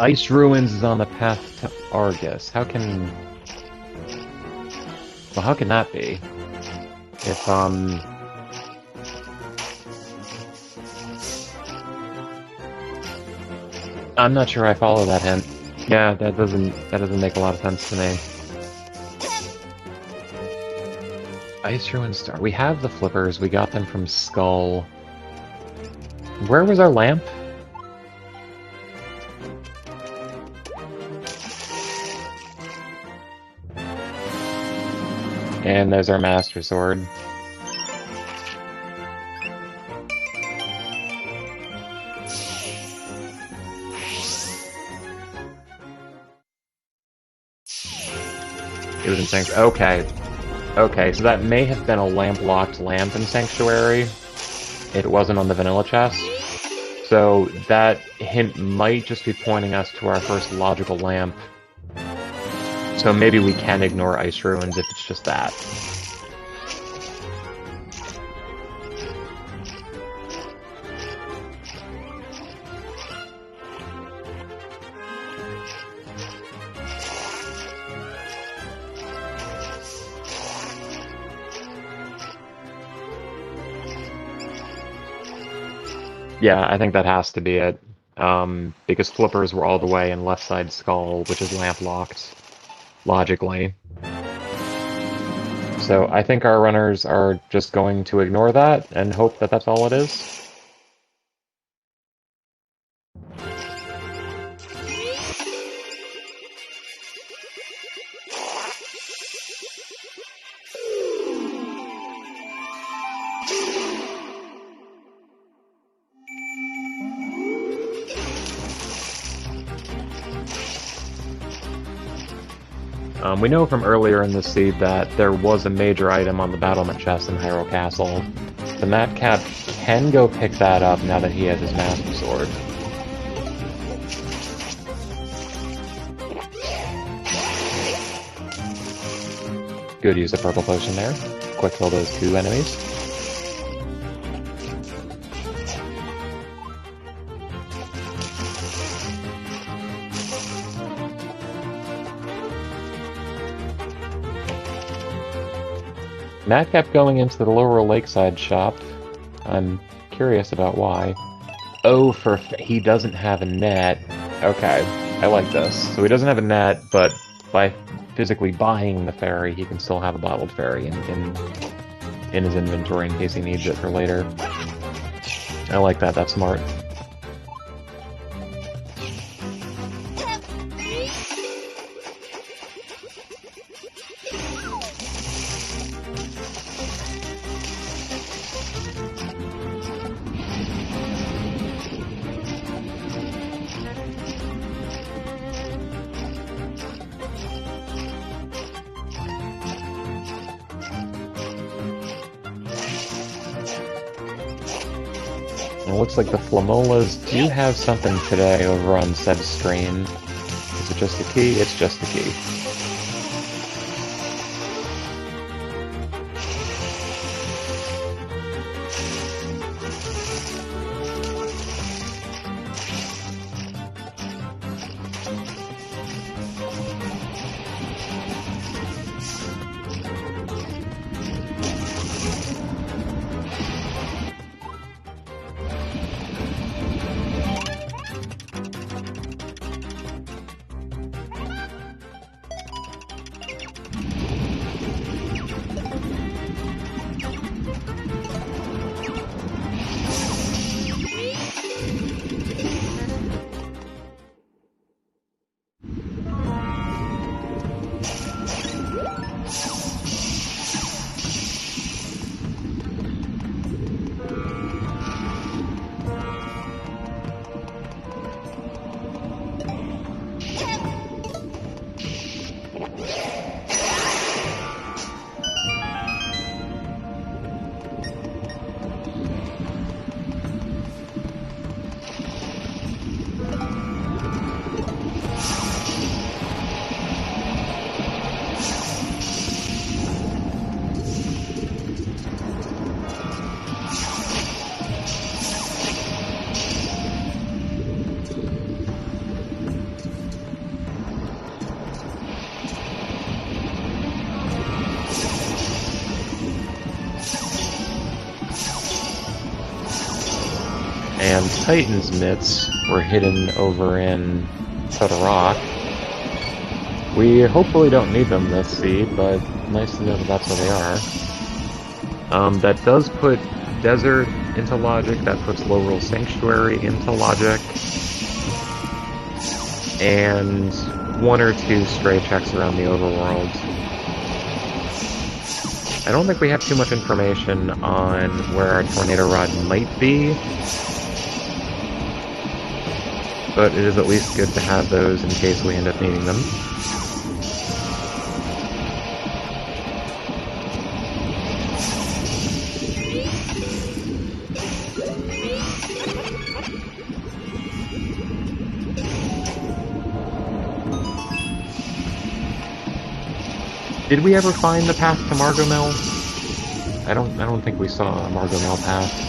Ice Ruins is on the path to Argus. How can... Well, how can that be? If, I'm not sure I follow that hint. Yeah, that doesn't make a lot of sense to me. Ice Ruins Star. We have the flippers, we got them from Skull. Where was our lamp? And there's our Master Sword. It was in Sanctuary. Okay. Okay, so that may have been a lamp-locked lamp in Sanctuary. It wasn't on the vanilla chest. So that hint might just be pointing us to our first logical lamp. So maybe we can ignore Ice Ruins if it's just that. Yeah, I think that has to be it. Because flippers were all the way in left side skull, which is lamp locked, logically. So I think our runners are just going to ignore that and hope that that's all it is. We know from earlier in the seed that there was a major item on the battlement chest in Hyrule Castle. The Matkap can go pick that up now that he has his Master Sword. Good use of purple potion there. Quick kill those two enemies. Matkap going into the Lower Lakeside shop. I'm curious about why. Oh, he doesn't have a net. Okay, I like this. So he doesn't have a net, but by physically buying the fairy, he can still have a bottled fairy in his inventory in case he needs it for later. I like that, that's smart. It looks like the Flamolas do have something today over on Seb's stream. Is it just a key? It's just a key. And Titan's mitts were hidden over in Todorock. We hopefully don't need them this seed, but nice to know that that's where they are. That does put Desert into logic, that puts Low Sanctuary into logic, and one or two stray checks around the overworld. I don't think we have too much information on where our Tornado Rod might be, but it is at least good to have those in case we end up needing them. Did we ever find the path to Margomel? I don't think we saw a Margomel path.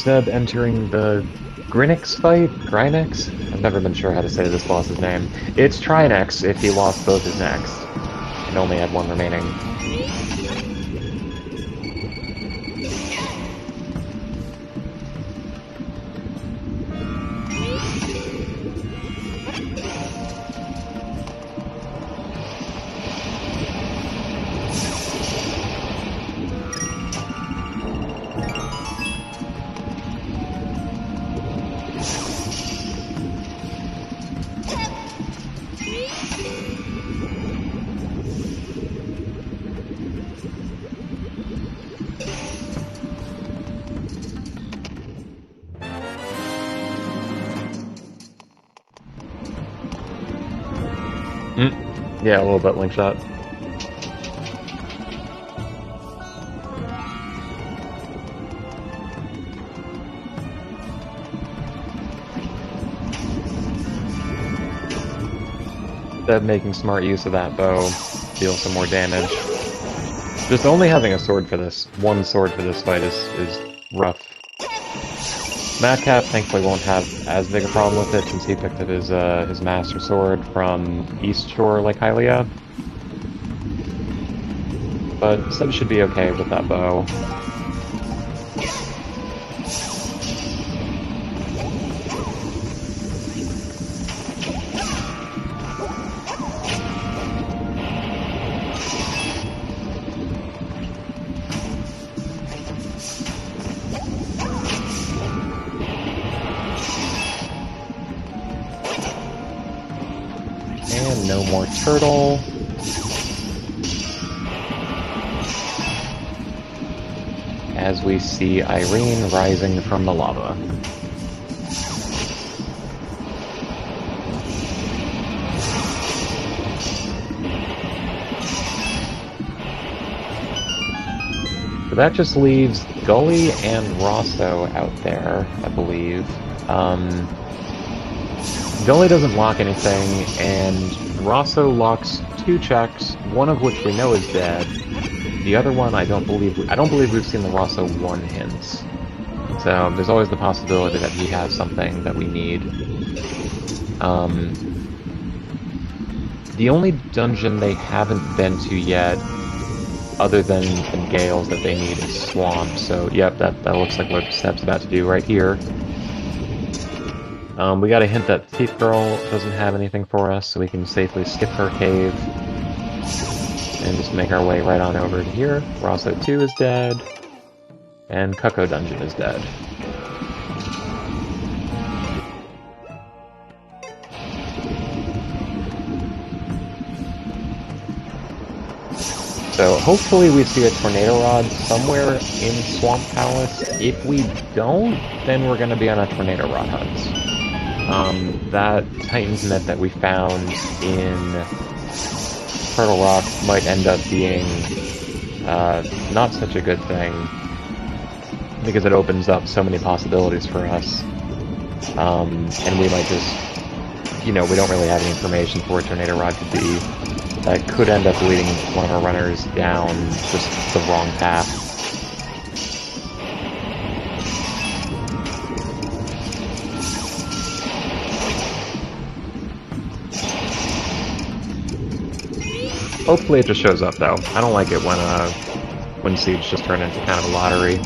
Seb entering the Grinix fight? Grynex? I've never been sure how to say this boss's name. It's Trinex if he lost both his necks and only had one remaining. Yeah, a little bit link shot. Instead making smart use of that bow, deal some more damage. Just only having a sword for this, one sword for this fight is rough. Matkap thankfully won't have as big a problem with it since he picked up his Master Sword from East Shore Lake Hylia. But Seb should be okay with that bow. And no more turtle. As we see Irene rising from the lava. So that just leaves Gully and Rosso out there, I believe. Gully doesn't lock anything, and Rosso locks 2 checks, one of which we know is dead. The other one, I don't believe we've seen the Rosso 1 hints. So there's always the possibility that he has something that we need. The only dungeon they haven't been to yet, other than Gale's that they need, is Swamp. So yep, that looks like what Seb's about to do right here. We got a hint that Teeth Girl doesn't have anything for us, so we can safely skip her cave. And just make our way right on over to here. Rosso 2 is dead. And Cuckoo Dungeon is dead. So hopefully we see a Tornado Rod somewhere in Swamp Palace. If we don't, then we're going to be on a Tornado Rod hunt. That Titan's Net that we found in Turtle Rock might end up being not such a good thing, because it opens up so many possibilities for us. And we might just, you know, we don't really have any information for what Tornado Rod could be. That could end up leading one of our runners down just the wrong path. Hopefully it just shows up, though. I don't like it when seeds just turn into kind of a lottery.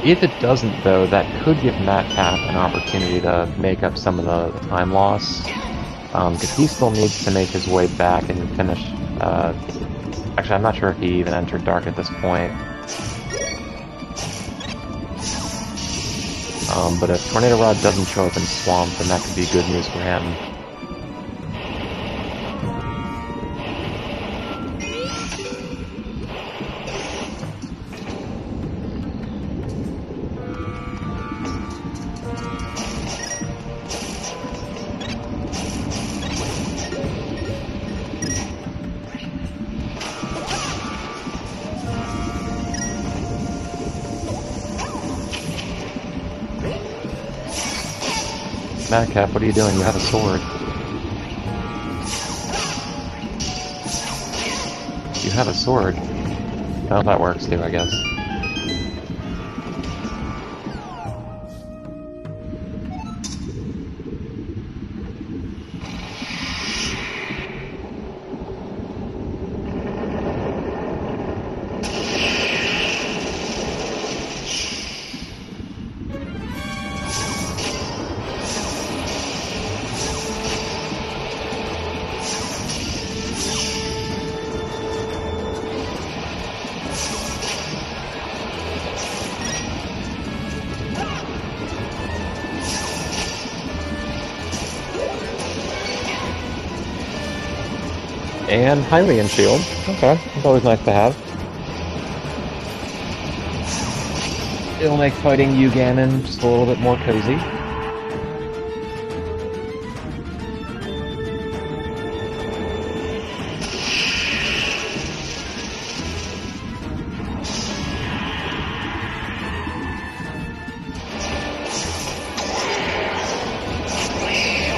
If it doesn't, though, that could give Matkap an opportunity to make up some of the time loss, because he still needs to make his way back and finish. Actually, I'm not sure if he even entered Dark at this point. But if Tornado Rod doesn't show up in Swamp, then that could be good news for him. Matkap, what are you doing? You have a sword. You have a sword. Well, that works too, I guess. And Hylian shield. Okay, it's always nice to have. It'll make fighting you, Ganon, just a little bit more cozy.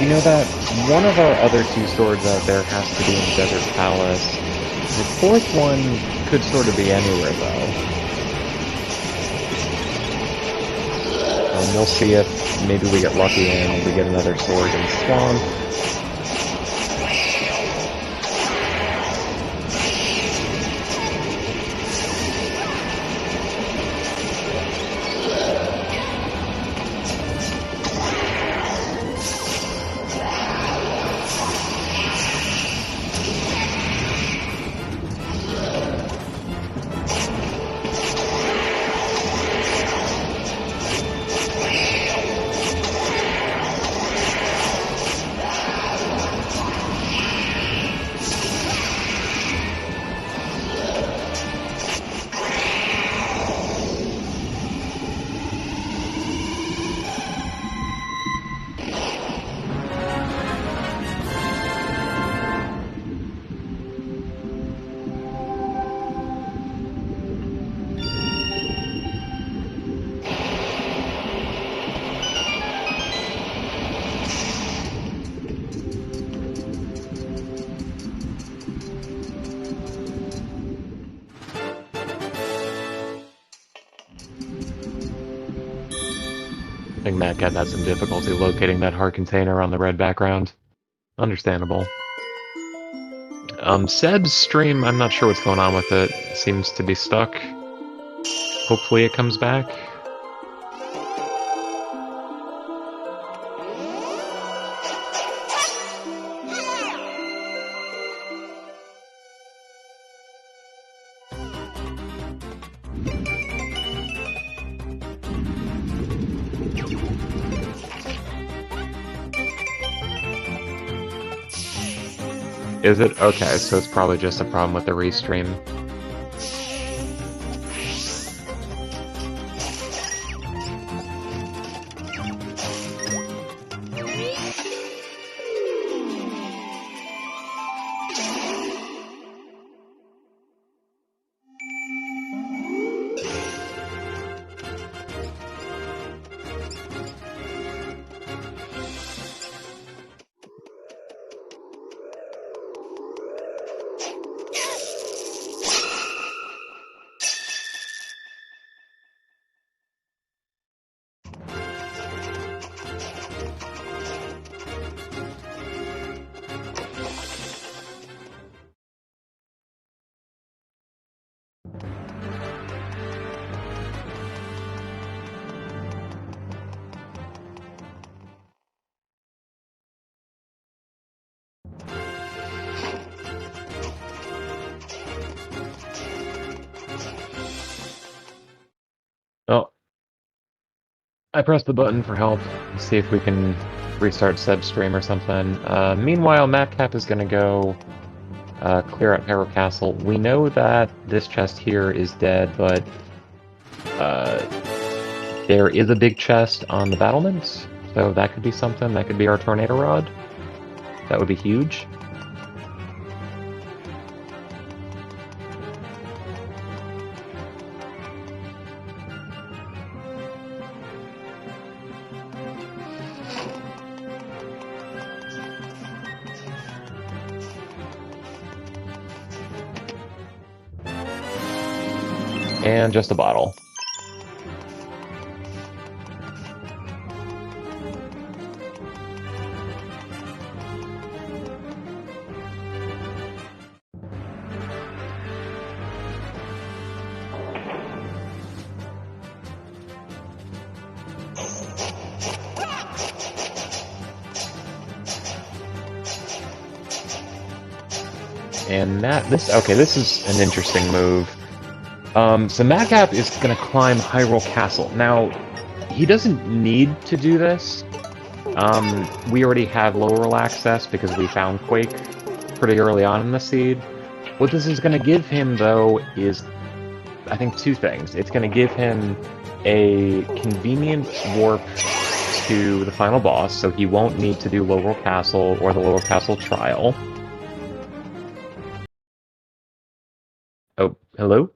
You know that one of our other two swords out there has to be in the Desert Palace. The fourth one could sort of be anywhere, though. We'll see if maybe we get lucky and we get another sword in Swamp. I think Matkap had some difficulty locating that heart container on the red background. Understandable. Seb's stream, I'm not sure what's going on with it. It seems to be stuck. Hopefully it comes back. Is it? Okay, so it's probably just a problem with the restream. Oh. I pressed the button for help. Let's see if we can restart Seb's stream or something. Meanwhile, Matkap is gonna go clear out Harrow Castle. We know that this chest here is dead, but there is a big chest on the battlements, so that could be something. That could be our Tornado Rod. That would be huge. And just a bottle. And this is an interesting move. So Matkap is going to climb Hyrule Castle. Now, he doesn't need to do this. We already have lower access because we found Quake pretty early on in the seed. What this is going to give him, though, is, I think, two things. It's going to give him a convenient warp to the final boss, so he won't need to do Lower Castle or the Lower Castle Trial. Oh, hello?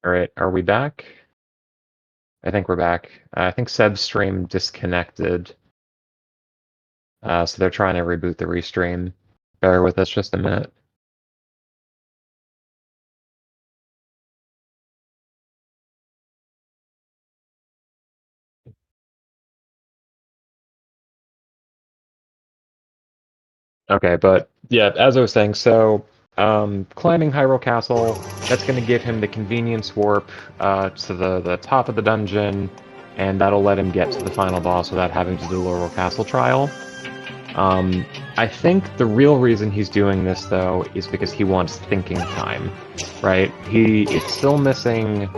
Alright, are we back? I think we're back. I think Seb's stream disconnected. So they're trying to reboot the restream. Bear with us just a minute. Okay, but yeah, as I was saying, so climbing Hyrule Castle, that's going to give him the convenience warp to the top of the dungeon, and that'll let him get to the final boss without having to do Laurel Castle Trial. I think the real reason he's doing this, though, is because he wants thinking time, right? Is still missing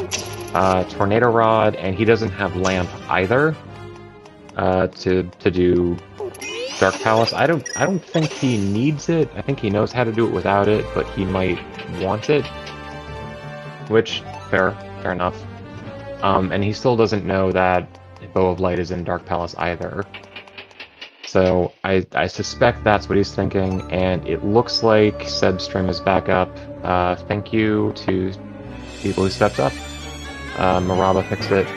Tornado Rod, and he doesn't have Lamp either to do Dark Palace. I don't think he needs it. I think he knows how to do it without it, but he might want it. Which, fair enough. And he still doesn't know that Bow of Light is in Dark Palace either. So I suspect that's what he's thinking, and it looks like Seb's stream is back up. Thank you to people who stepped up. Maraba fixed it.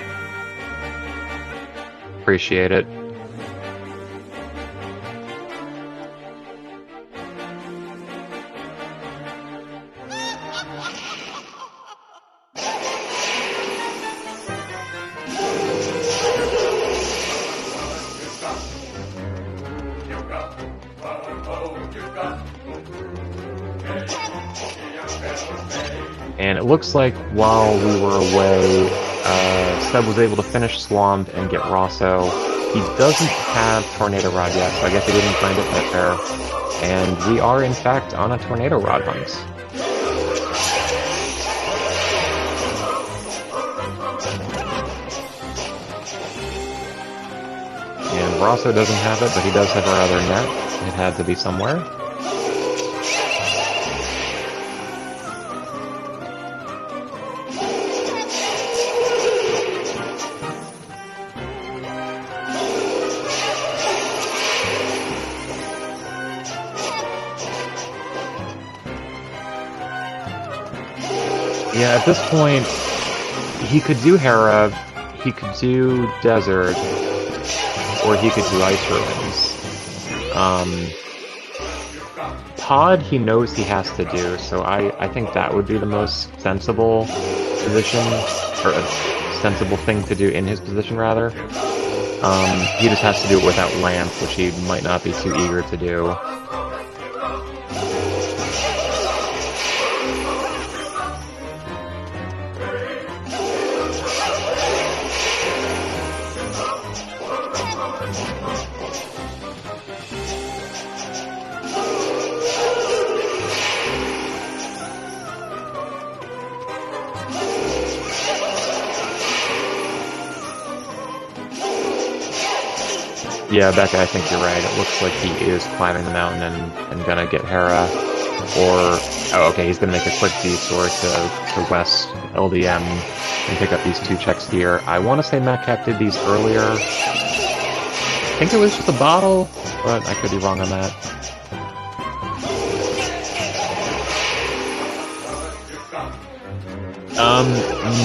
Appreciate it. And it looks like while we were away, Seb was able to finish Swamp and get Rosso. He doesn't have Tornado Rod yet, so I guess he didn't find it right there. And we are, in fact, on a Tornado Rod hunt. And Rosso doesn't have it, but he does have our other net. It had to be somewhere. Yeah, at this point, he could do Hera, he could do Desert, or he could do Ice Ruins. Pod, he knows he has to do, so I think that would be the most sensible position, or a sensible thing to do in his position, rather. He just has to do it without Lamp, which he might not be too eager to do. Yeah, Becca, I think you're right. It looks like he is climbing the mountain and gonna get Hera. Or, oh, okay, he's gonna make a quick detour to West LDM and pick up these two checks here. I want to say Matkap did these earlier. I think it was just a bottle, but I could be wrong on that.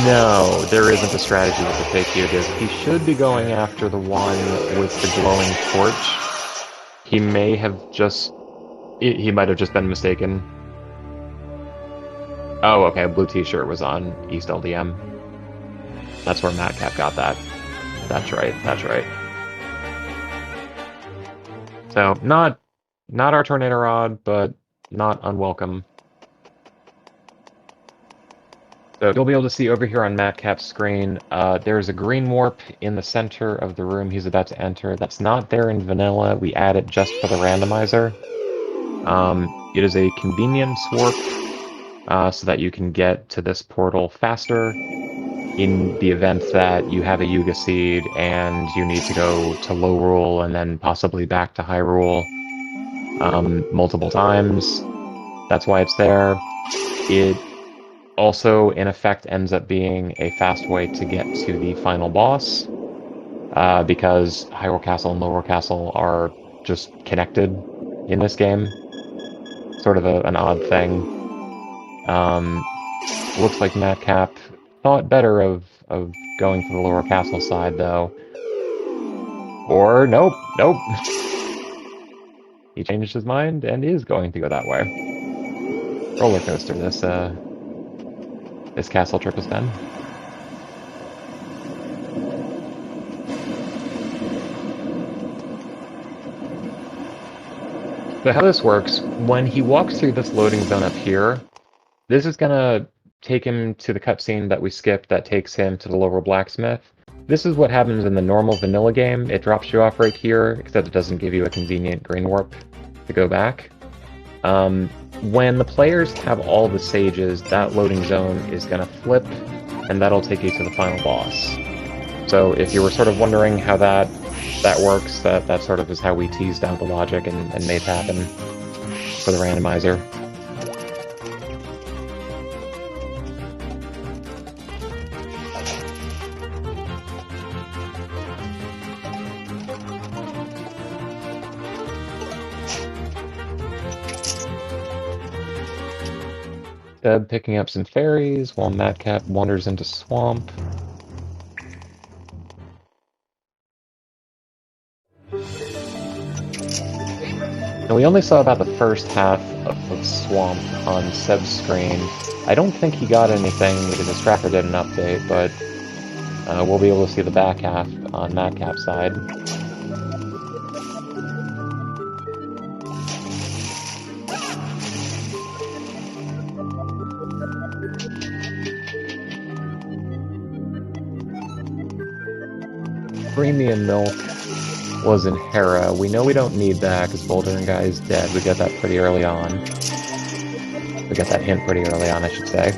No, there isn't a strategy with the fake fugitive. He should be going after the one with the glowing torch. He may have just... He might have just been mistaken. Oh, okay, blue t-shirt was on East LDM. That's where Matkap got that. That's right, that's right. So, not our Tornado Rod, but not unwelcome. So you'll be able to see over here on Matkap's screen, there's a green warp in the center of the room he's about to enter. That's not there in vanilla. We add it just for the randomizer. It is a convenience warp, so that you can get to this portal faster in the event that you have a Yuga Seed and you need to go to low rule and then possibly back to high rule multiple times. That's why it's there. It also, in effect, ends up being a fast way to get to the final boss, because Hyrule Castle and Lower Castle are just connected in this game. Sort of an odd thing. Looks like Matkap thought better of going for the Lower Castle side, though. Or, nope. He changed his mind and is going to go that way. Roller coaster, this castle trip has been. So how this works, when he walks through this loading zone up here, this is gonna take him to the cutscene that we skipped that takes him to the lower blacksmith. This is what happens in the normal vanilla game. It drops you off right here, except it doesn't give you a convenient green warp to go back. When the players have all the sages, that loading zone is going to flip, and that'll take you to the final boss. So if you were sort of wondering how that works, that sort of is how we teased out the logic and made it happen for the randomizer. Deb picking up some fairies while Matkap wanders into swamp. And we only saw about the first half of swamp on Seb's screen. I don't think he got anything because his tracker did an update, but we'll be able to see the back half on Matkap's side. Premium milk was in Hera. We know we don't need that because Bouldering Guy is dead. We got that pretty early on. We got that hint pretty early on, I should say.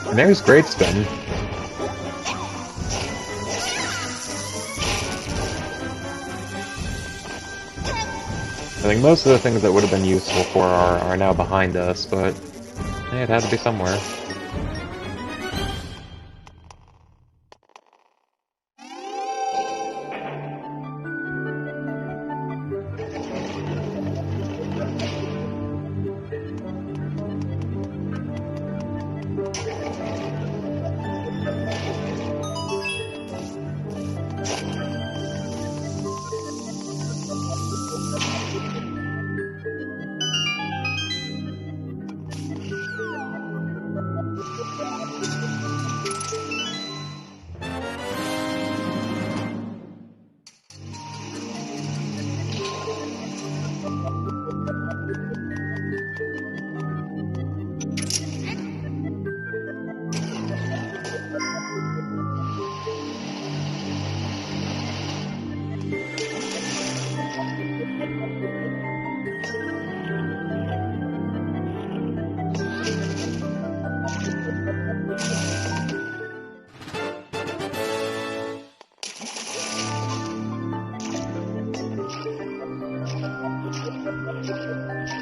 And there's Great Spin. I think most of the things that would have been useful for are now behind us, but hey, it had to be somewhere.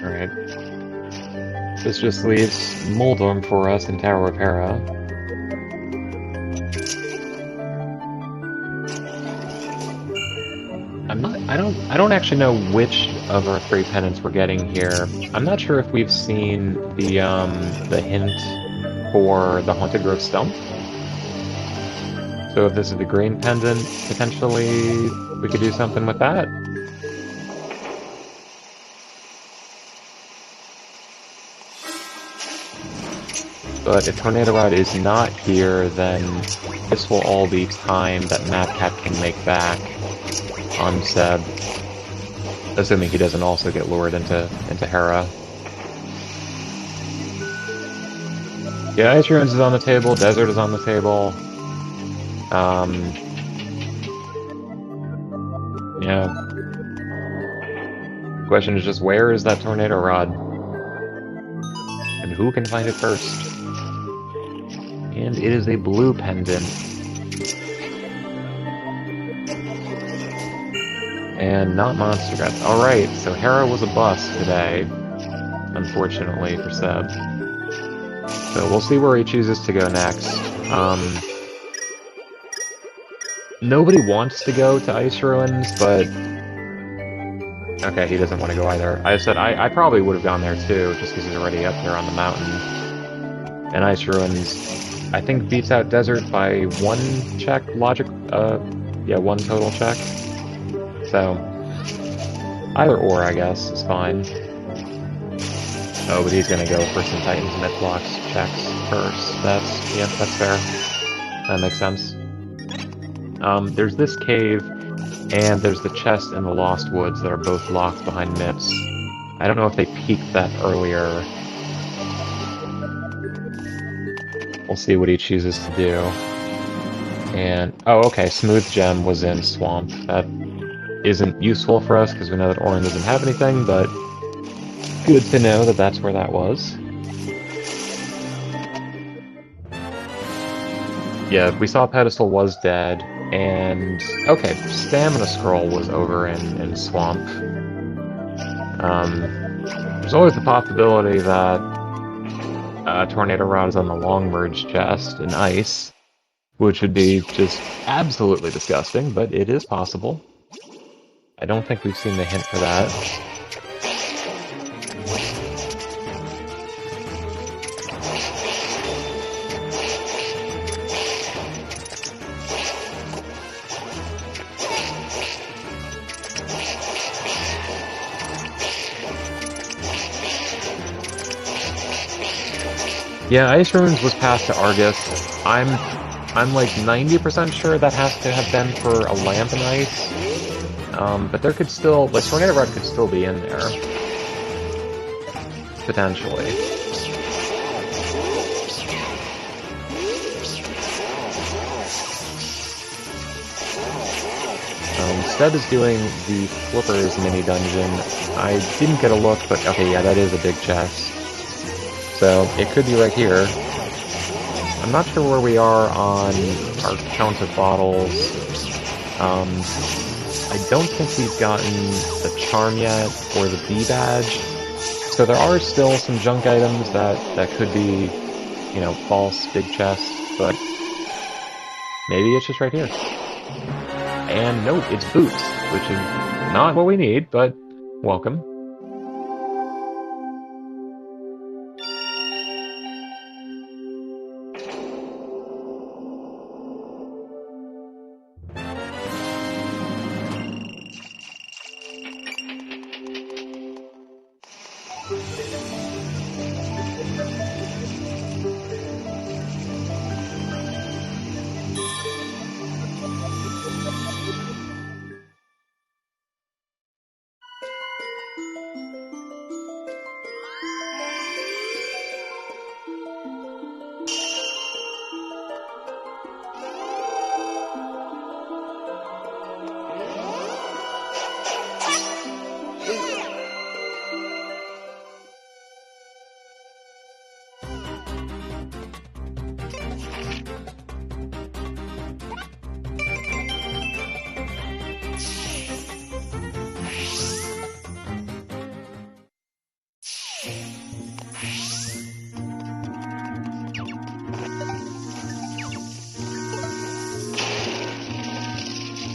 Alright. This just leaves Moldorm for us in Tower of Hera. I don't actually know which of our 3 pendants we're getting here. I'm not sure if we've seen the hint for the Haunted Grove Stump. So if this is the green pendant, potentially we could do something with that. But if Tornado Rod is not here, then this will all be time that Matkap can make back on Seb. Assuming he doesn't also get lured into Hera. Yeah, Ice Ruins is on the table, Desert is on the table. Yeah. The question is just, where is that Tornado Rod? And who can find it first? And it is a blue pendant. And not Monster Guts. Alright, so Hera was a bust today, unfortunately for Seb. So we'll see where he chooses to go next. Nobody wants to go to Ice Ruins, but... Okay, he doesn't want to go either. I said I probably would have gone there too, just because he's already up there on the mountain. And Ice Ruins, I think, beats out Desert by 1 check, logic, yeah, 1 total check. So, either or, I guess, is fine. Oh, but he's gonna go for some Titans Mythblocks checks first. Yeah, that's fair. That makes sense. There's this cave, and there's the chest in the Lost Woods that are both locked behind Myths. I don't know if they peeked that earlier. We'll see what he chooses to do. And, oh, okay, Smooth Gem was in Swamp. That isn't useful for us, because we know that Orin doesn't have anything, but good to know that that's where that was. Yeah, we saw Pedestal was dead, and... Okay, Stamina Scroll was over in Swamp. There's always the possibility that Tornado Rod is on the Long Merge chest in Ice, which would be just absolutely disgusting, but it is possible. I don't think we've seen the hint for that. Yeah, Ice Ruins was passed to Argus. I'm like 90% sure that has to have been for a lamp in Ice. But there could still, like, Tornado Rod could still be in there. Potentially. Seb is doing the Flippers mini-dungeon. I didn't get a look, but okay, yeah, that is a big chest. So, it could be right here. I'm not sure where we are on our count of bottles. I don't think we've gotten the charm yet, or the B badge. So there are still some junk items that could be, you know, false big chests, but maybe it's just right here. And nope, it's boots, which is not what we need, but welcome.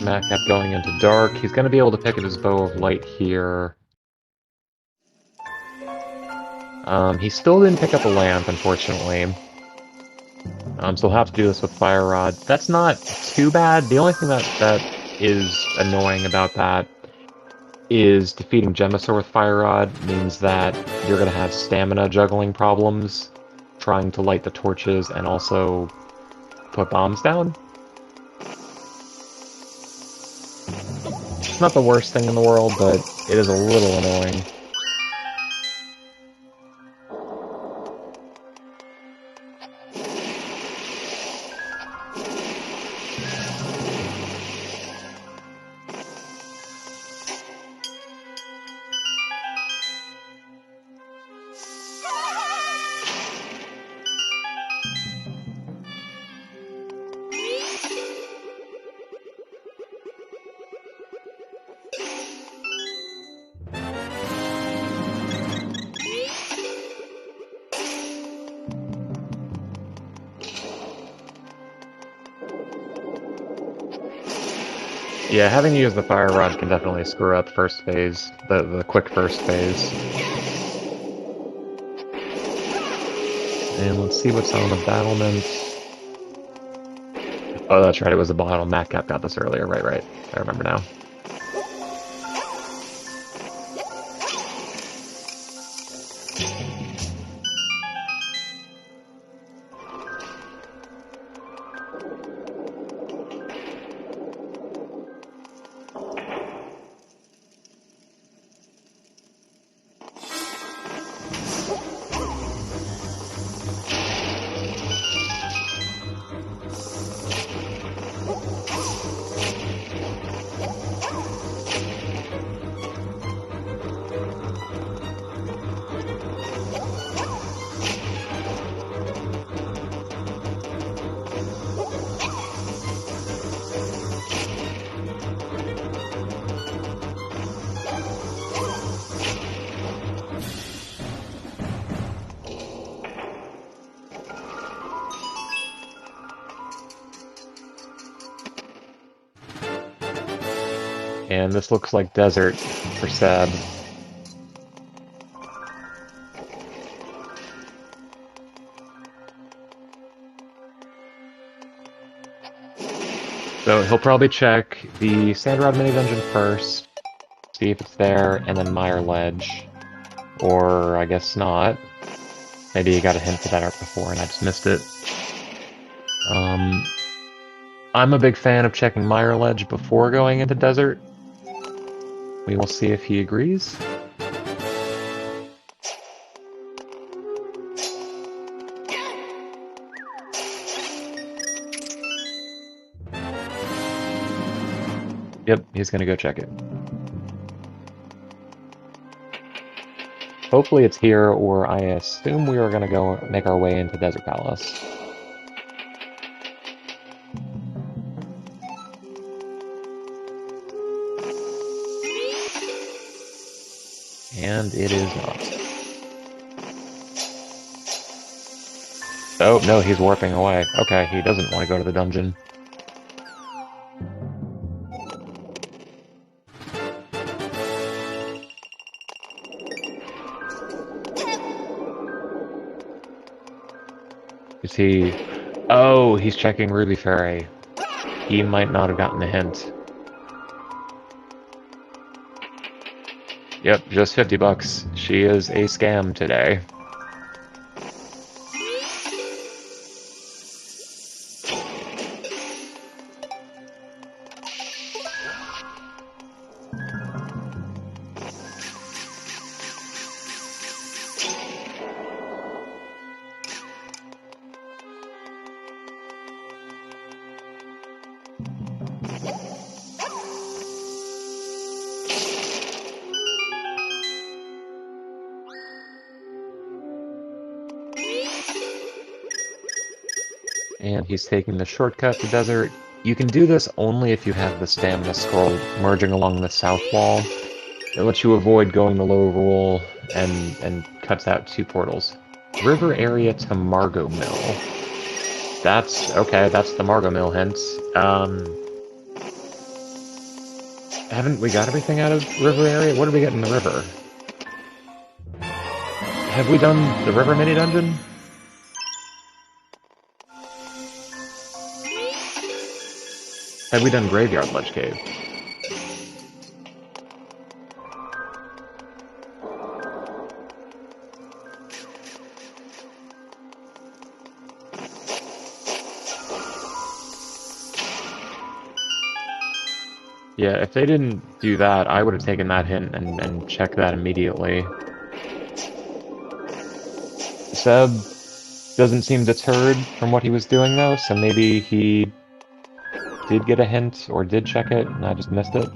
Matkap going into dark. He's going to be able to pick up his bow of light here. He still didn't pick up a lamp, unfortunately. So he'll have to do this with Fire Rod. That's not too bad. The only thing that is annoying about that is defeating Gemasaur with Fire Rod means that you're going to have stamina juggling problems trying to light the torches and also put bombs down. It's not the worst thing in the world, but it is a little annoying. Yeah, having to use the Fire Rod can definitely screw up first phase, the quick first phase. And let's see what's on the battlement. Oh, that's right, it was a bottle. Matkap got this earlier, right. I remember now. And this looks like desert for Seb. So he'll probably check the Sandrod mini dungeon first, see if it's there, and then Mire Ledge. Or I guess not. Maybe he got a hint for that art before and I just missed it. I'm a big fan of checking Mire Ledge before going into desert. We will see if he agrees. Yep, he's gonna go check it. Hopefully it's here, or I assume we are gonna go make our way into Desert Palace. And it is not. Oh, no, he's warping away. Okay, he doesn't want to go to the dungeon. Is he... Oh, he's checking Ruby Fairy. He might not have gotten the hint. Yep, just 50 bucks. She is a scam today. And he's taking the shortcut to desert. You can do this only if you have the stamina scroll merging along the south wall. It lets you avoid going to low roll and cuts out 2 portals. River area to Margot Mill. That's okay, that's the Margot Mill hint. Haven't we got everything out of river area? What did we get in the river? Have we done the river mini dungeon? Have we done Graveyard Ledge Cave? Yeah, if they didn't do that, I would have taken that hint and checked that immediately. Seb doesn't seem deterred from what he was doing, though, so maybe he did get a hint, or did check it, and I just missed it.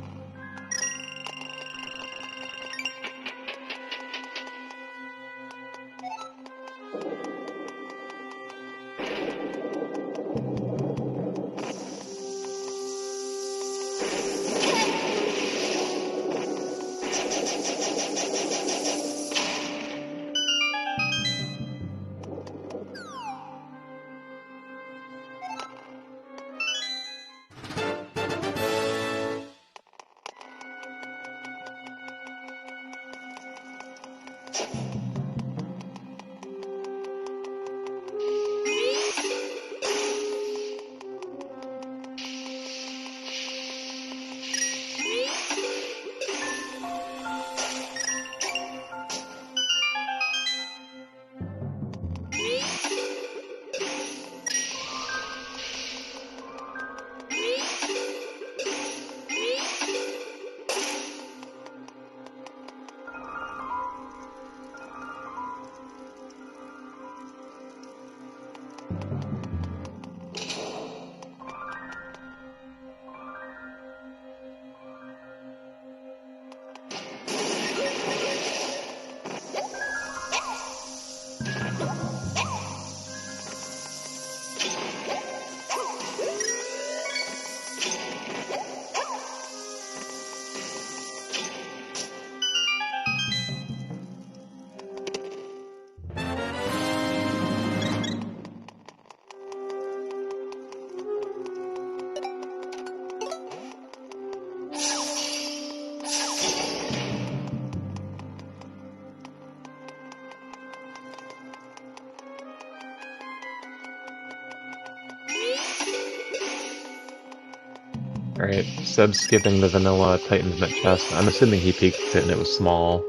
Alright, Seb's skipping the vanilla Titan's Mint chest. I'm assuming he peeked it and it was small.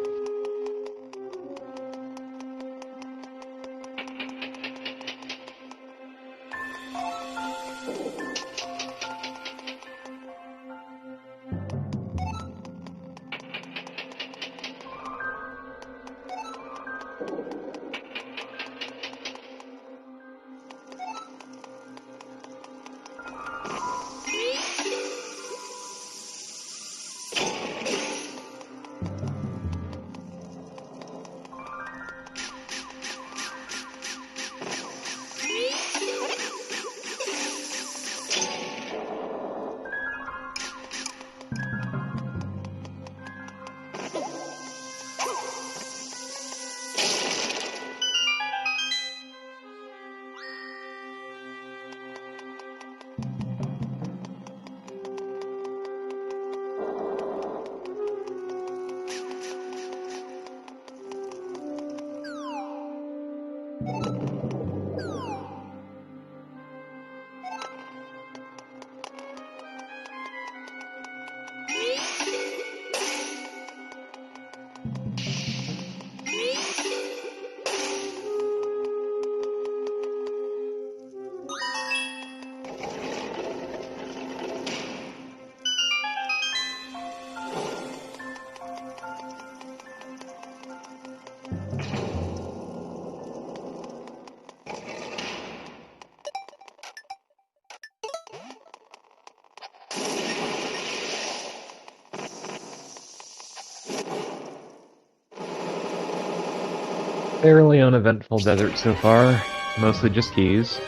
Fairly uneventful desert so far, mostly just keys.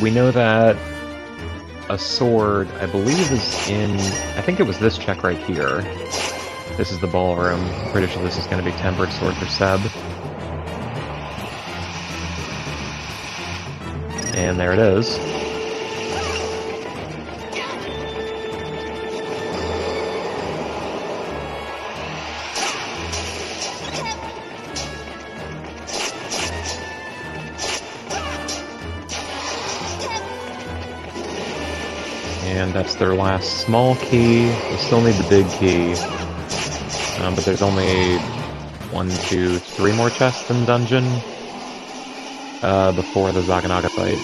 We know that a sword, I believe, is in... I think it was this check right here. This is the ballroom. I'm pretty sure this is going to be Tempered Sword for Seb. And there it is. And that's their last small key. We still need the big key. But there's only 1, 2, 3 more chests in the dungeon before the Zaganaga fight.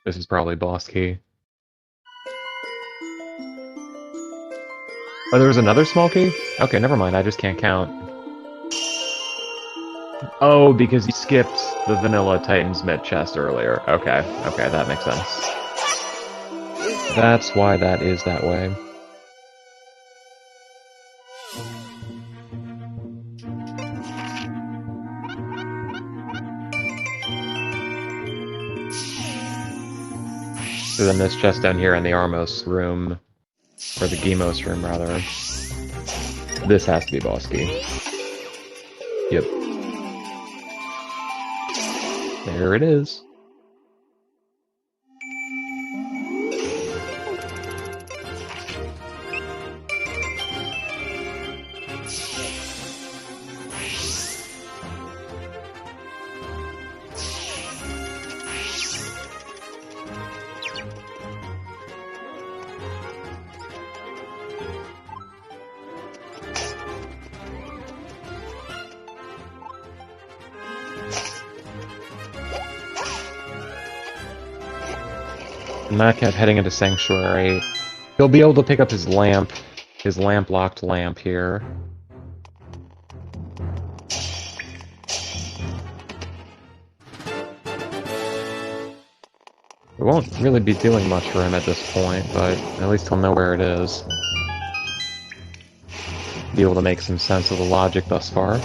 This is probably boss key. Oh, there was another small key? Okay, never mind, I just can't count. Oh, because you skipped the vanilla Titan's mid chest earlier. Okay, okay, that makes sense. That's why that is that way. So then this chest down here in the Armos room, or the Gimos room rather, this has to be boss key. Yep. There it is. Matkap heading into Sanctuary. He'll be able to pick up his lamp-locked lamp here. We won't really be doing much for him at this point, but at least he'll know where it is. Be able to make some sense of the logic thus far.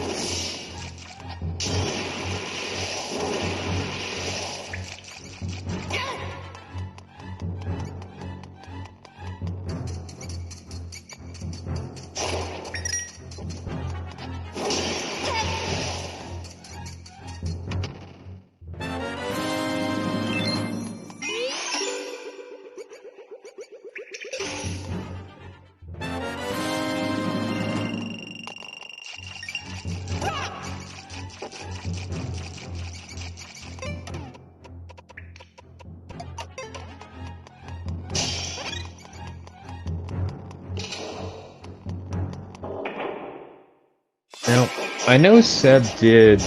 Now, I know Seb did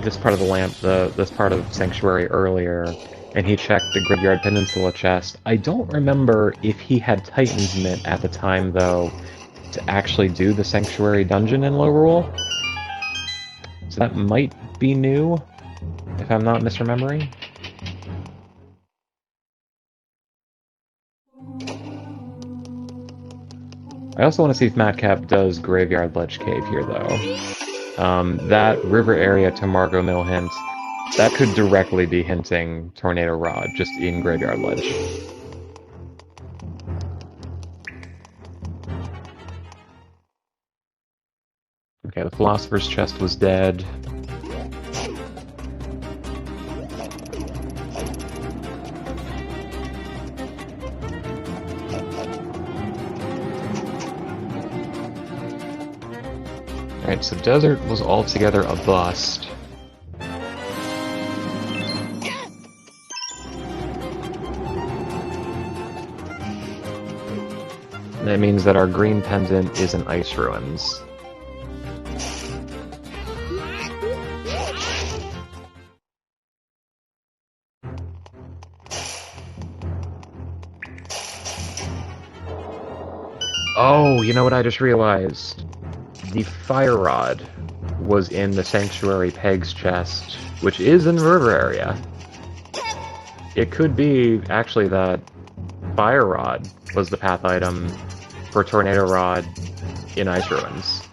this part of the lamp, this part of Sanctuary earlier, and he checked the Graveyard Peninsula chest. I don't remember if he had Titan's Mint at the time, though, to actually do the Sanctuary dungeon in Low Rule. So that might be new. if I'm not misremembering. I also want to see if Matkap does Graveyard Ledge Cave here, though. That river area to Margot Mill hint, that could directly be hinting Tornado Rod, just in Graveyard Ledge. Okay, the Philosopher's Chest was dead. Alright, so Desert was altogether a bust. That means that our green pendant is in Ice Ruins. Oh, you know what I just realized? The Fire Rod was in the Sanctuary Peg's chest, which is in the river area. It could be, actually, that Fire Rod was the path item for Tornado Rod in Ice Ruins.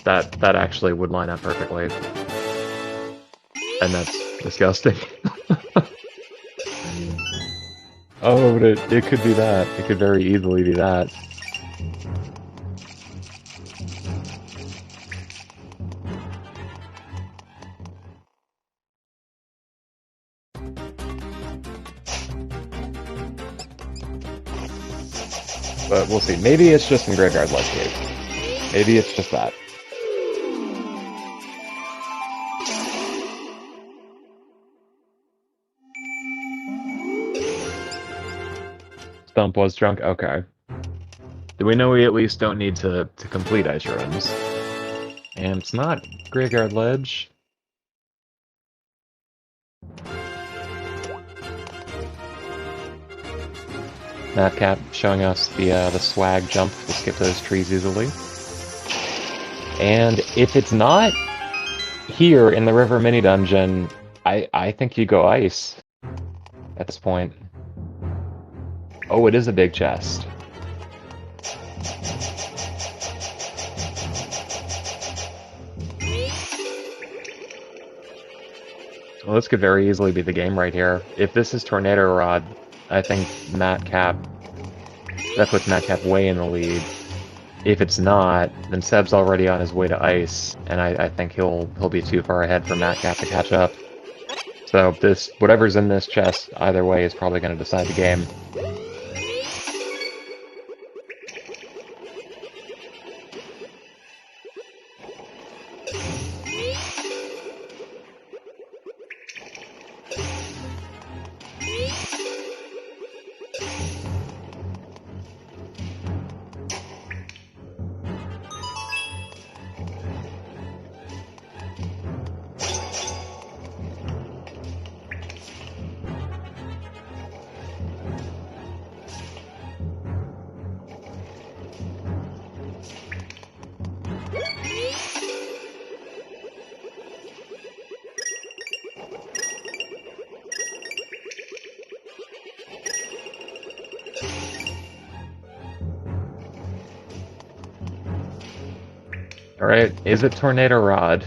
That actually would line up perfectly. And that's disgusting. Oh, but it could be that. It could very easily be that. But we'll see. Maybe it's just in Graveyard Ledge Cave. Maybe it's just that. Stump was drunk? Okay. Do we know we at least don't need to complete Ice Ruins? And it's not Graveyard Ledge. Matkap showing us the swag jump to skip those trees easily. And if it's not here in the river mini dungeon, I think you go ice at this point. Oh, it is a big chest. Well, this could very easily be the game right here. If this is Tornado Rod, I think Matkap, that puts Matkap way in the lead. If it's not, then Seb's already on his way to ice, and I think he'll be too far ahead for Matkap to catch up. So this, whatever's in this chest, either way, is probably going to decide the game. Alright, is it Tornado Rod?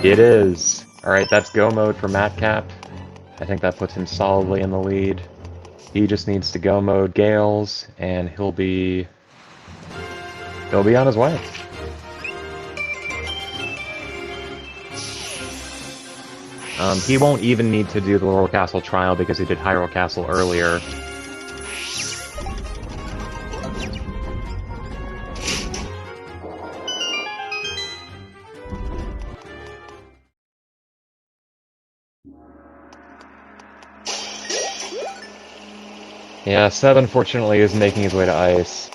It is! Alright, that's go mode for Matkap. I think that puts him solidly in the lead. He just needs to go mode Gales, and he'll be on his way. He won't even need to do the Laurel Castle trial because he did Hyrule Castle earlier. Yeah, Seb unfortunately is making his way to ice.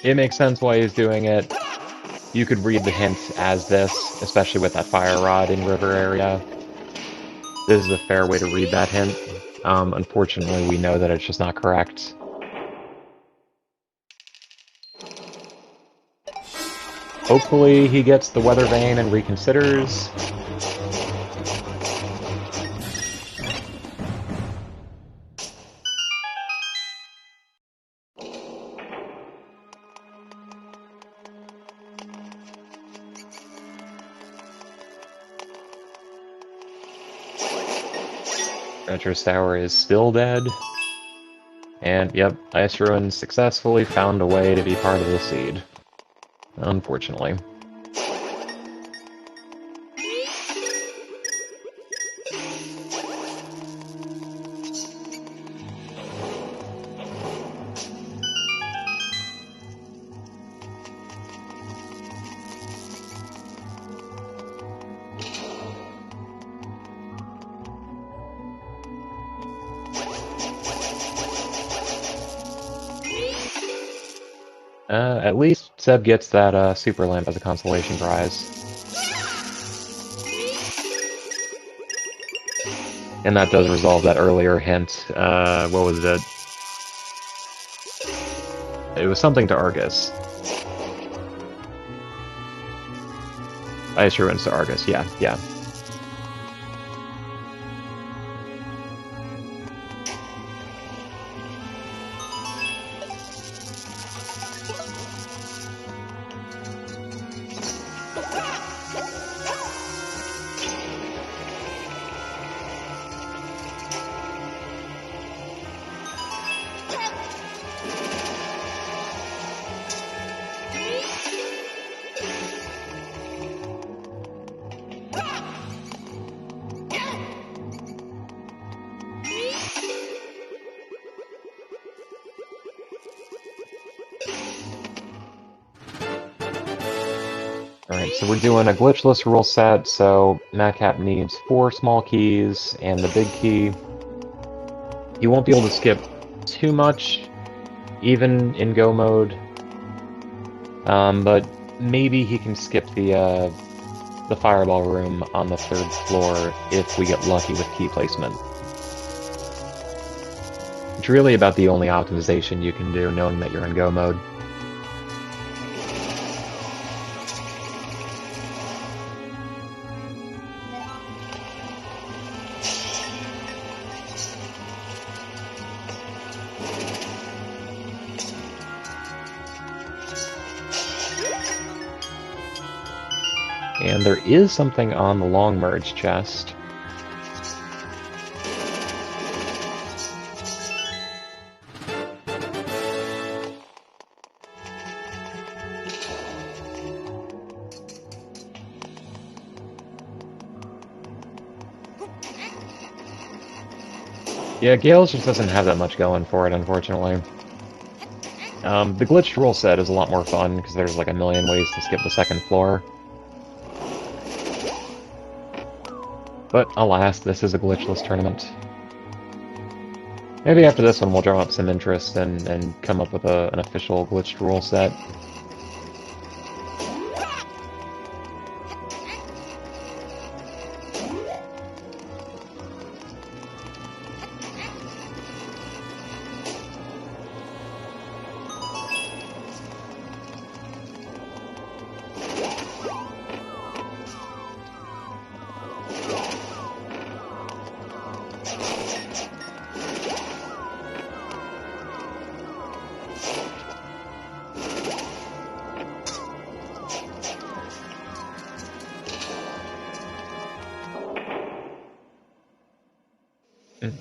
It makes sense why he's doing it. You could read the hint as this, especially with that fire rod in river area. This is a fair way to read that hint. Unfortunately, we know that it's just not correct. Hopefully he gets the weather vane and reconsiders. Retro Tower is still dead. And, yep, Ice Ruin successfully found a way to be part of the seed. Unfortunately. At least Seb gets that super lamp as a consolation prize. And that does resolve that earlier hint. What was it? It was something to Argus. Ice Ruins to Argus, yeah. Alright, so we're doing a glitchless rule set, so Matkap needs 4 small keys and the big key. You won't be able to skip too much, even in go mode. But maybe he can skip the fireball room on the 3rd floor if we get lucky with key placement. It's really about the only optimization you can do, knowing that you're in go mode. And there is something on the long merge chest. Yeah, Gales just doesn't have that much going for it, unfortunately. The glitched rule set is a lot more fun, because there's like a million ways to skip the 2nd floor. But alas, this is a glitchless tournament. Maybe after this one we'll drum up some interest and come up with an official glitched rule set.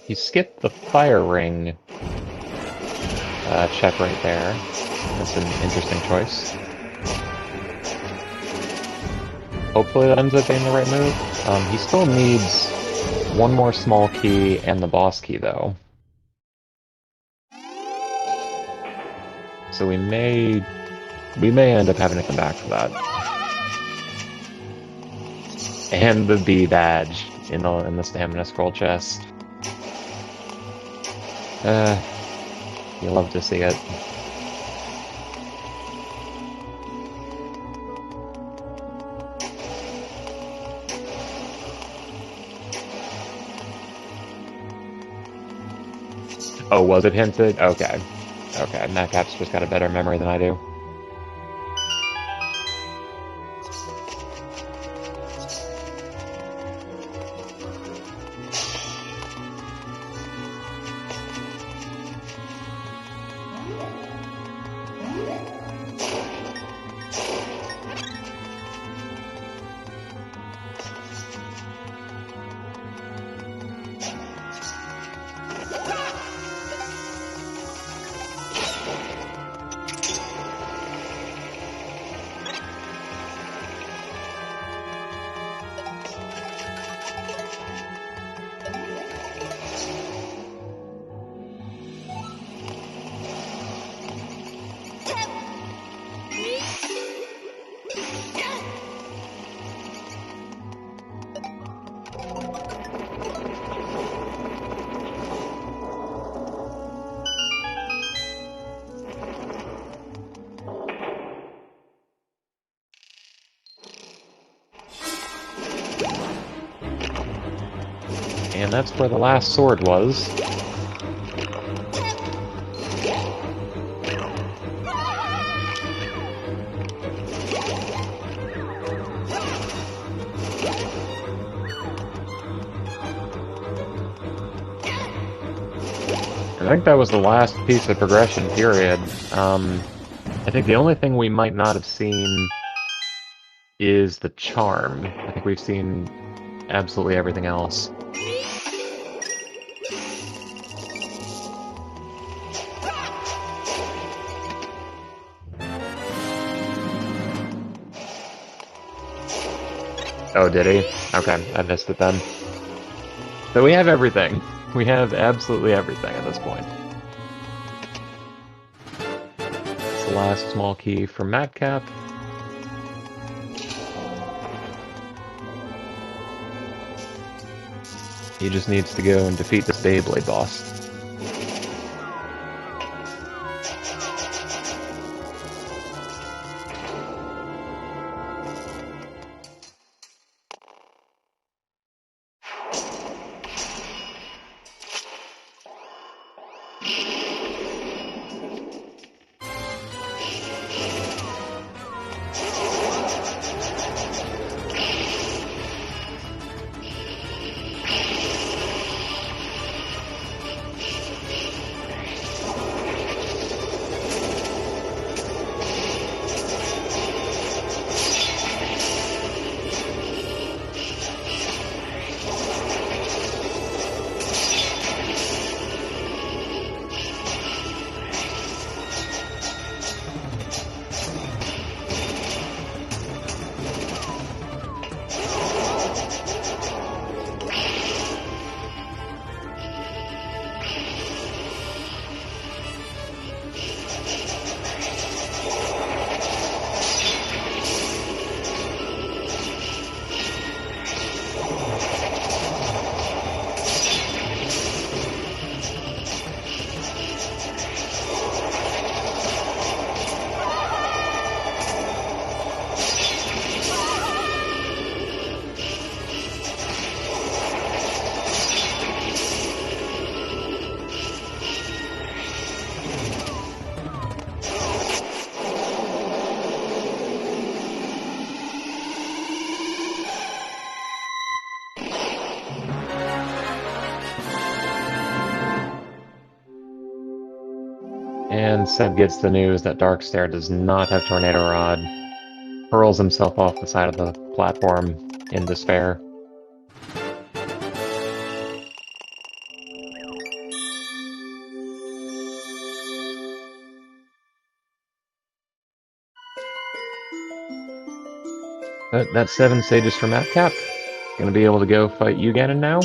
You skipped the fire ring check right there. That's an interesting choice. Hopefully that ends up being the right move. He still needs one more small key and the boss key, though. So we may end up having to come back for that. And the B badge in the stamina scroll chest. You love to see it. Oh, was it hinted? Okay. Okay, Matkap's just got a better memory than I do. And that's where the last sword was. I think that was the last piece of progression, period. I think the only thing we might not have seen is the charm. I think we've seen absolutely everything else. Oh, did he? Okay, I missed it then. So we have everything. We have absolutely everything at this point. It's the last small key from Matkap. He just needs to go and defeat this Beyblade boss. And Seb gets the news that Darkstare does not have Tornado Rod, hurls himself off the side of the platform in despair. But that's 7 stages for Matkap. Gonna be able to go fight Yuganon now.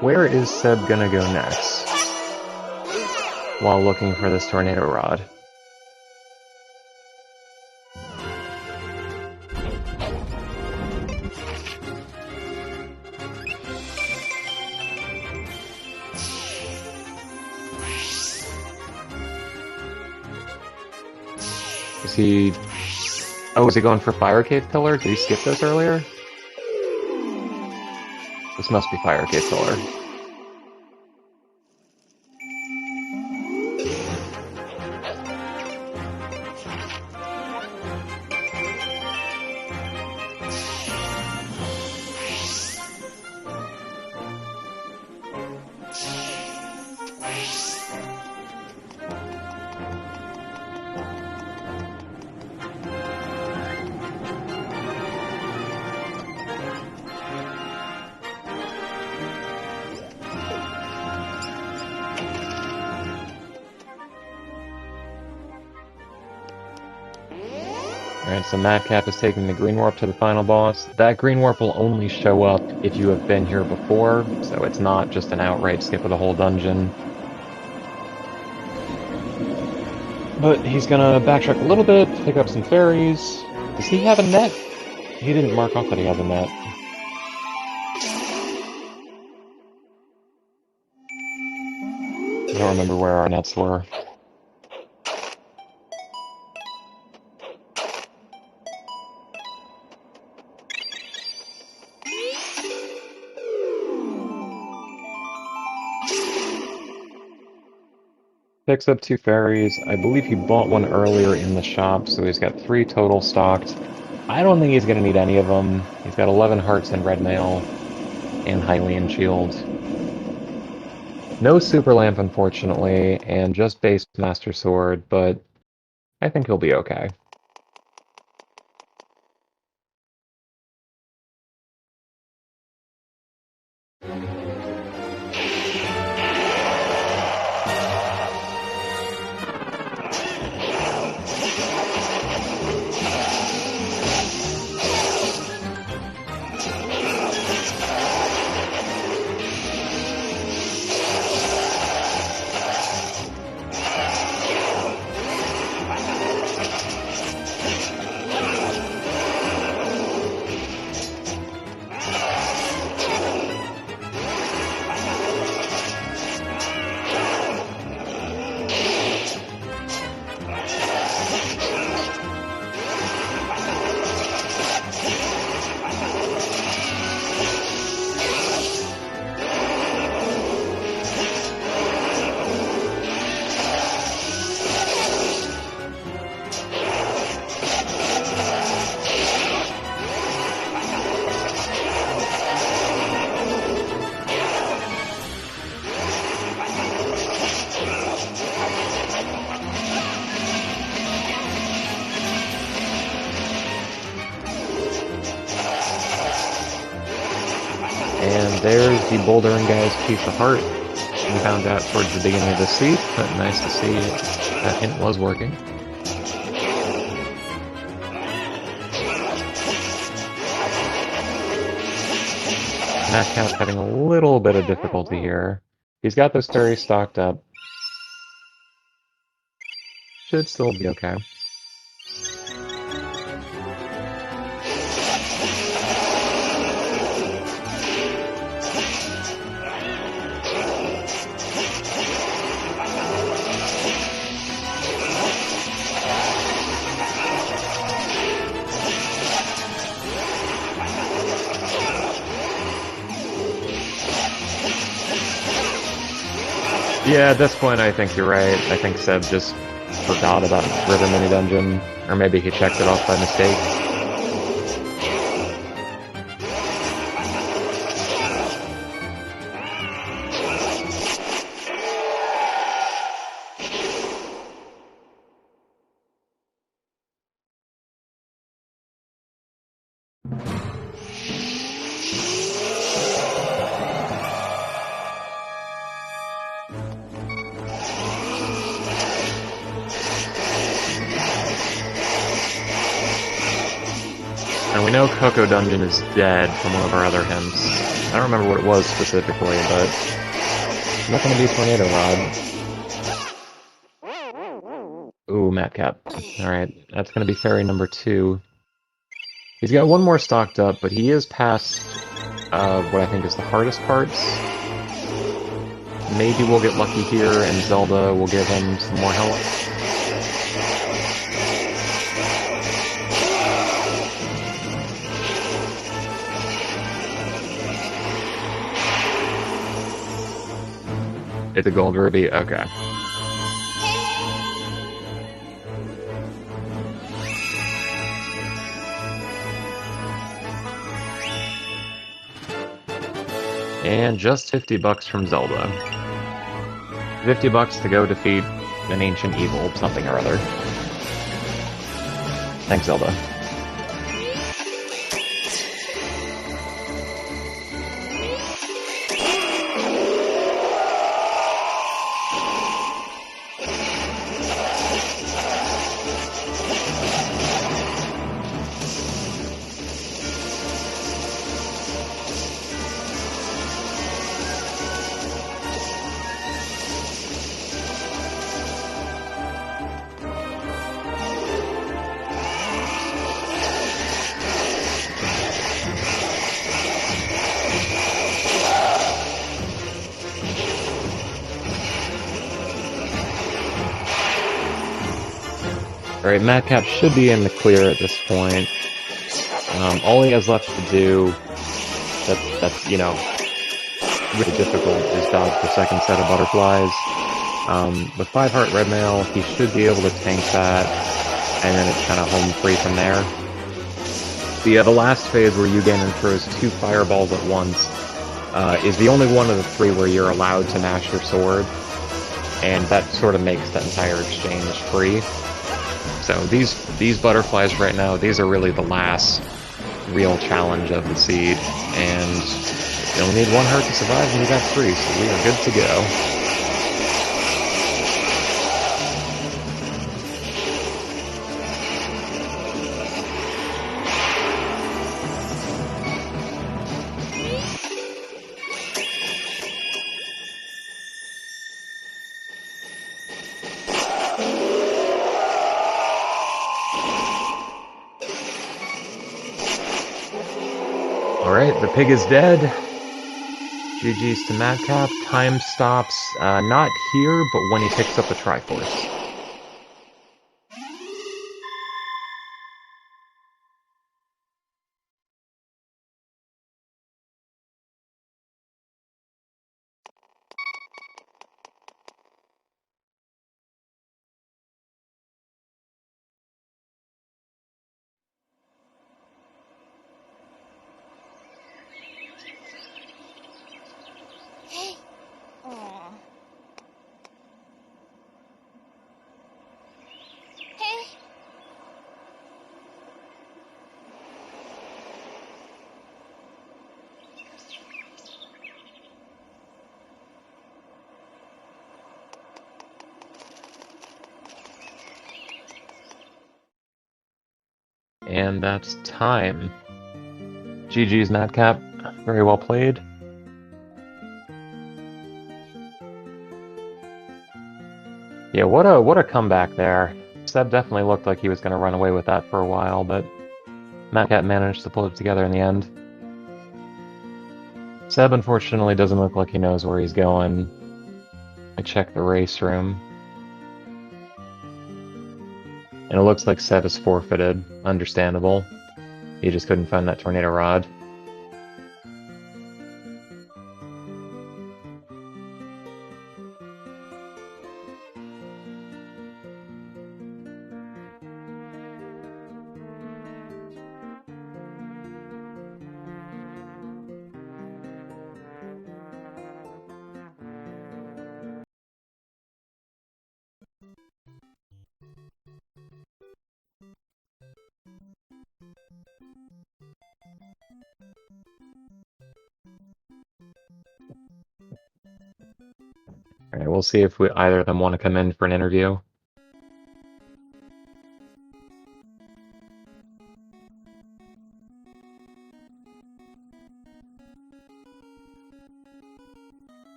Where is Seb gonna go next? While looking for this Tornado Rod. Is he... Oh, is he going for Fire Cave Pillar? Did he skip this earlier? This must be Fire Cave Pillar. Alright, so Matkap is taking the Green Warp to the final boss. That Green Warp will only show up if you have been here before, so it's not just an outright skip of the whole dungeon. But he's gonna backtrack a little bit, pick up some fairies. Does he have a net? He didn't mark off that he has a net. I don't remember where our nets were. Picks up 2 fairies. I believe he bought one earlier in the shop, so he's got 3 total stocked. I don't think he's going to need any of them. He's got 11 hearts and red mail and Hylian shield. No super lamp, unfortunately, and just base master sword, but I think he'll be okay. And there's the bouldering guy's piece of heart. We found out towards the beginning of the seat, but nice to see that hint was working. Matkap having a little bit of difficulty here. He's got those fairies stocked up. Should still be okay. Yeah, at this point I think you're right. I think Seb just forgot about River Mini Dungeon, or maybe he checked it off by mistake. And we know Coco Dungeon is dead from one of our other hints. I don't remember what it was specifically, but not gonna be Tornado Rod. Ooh, Matkap. Alright, that's gonna be fairy number 2. He's got one more stocked up, but he is past what I think is the hardest parts. Maybe we'll get lucky here, and Zelda will give him some more help. It's a gold ruby? Okay. And just 50 bucks from Zelda. 50 bucks to go defeat an ancient evil, something or other. Thanks, Zelda. Alright, Matkap should be in the clear at this point. All he has left to do that's, you know, really difficult is dodge the second set of butterflies. With 5 heart red mail, he should be able to tank that, and then it's kind of home free from there. The last phase where Yuganon throws 2 fireballs at once is the only one of the 3 where you're allowed to mash your sword, and that sort of makes that entire exchange free. So these butterflies right now, these are really the last real challenge of the seed, and you only need 1 heart to survive, and you got 3, so we are good to go. Alright, the pig is dead. GG's to Matkap. Time stops, not here, but when he picks up the Triforce. And that's time. GG's Matkap. Very well played. Yeah, what a comeback there. Seb definitely looked like he was going to run away with that for a while, but Matkap managed to pull it together in the end. Seb unfortunately doesn't look like he knows where he's going. I checked the race room. And it looks like Seb is forfeited. Understandable. He just couldn't find that tornado rod. Alright, we'll see if either of them want to come in for an interview.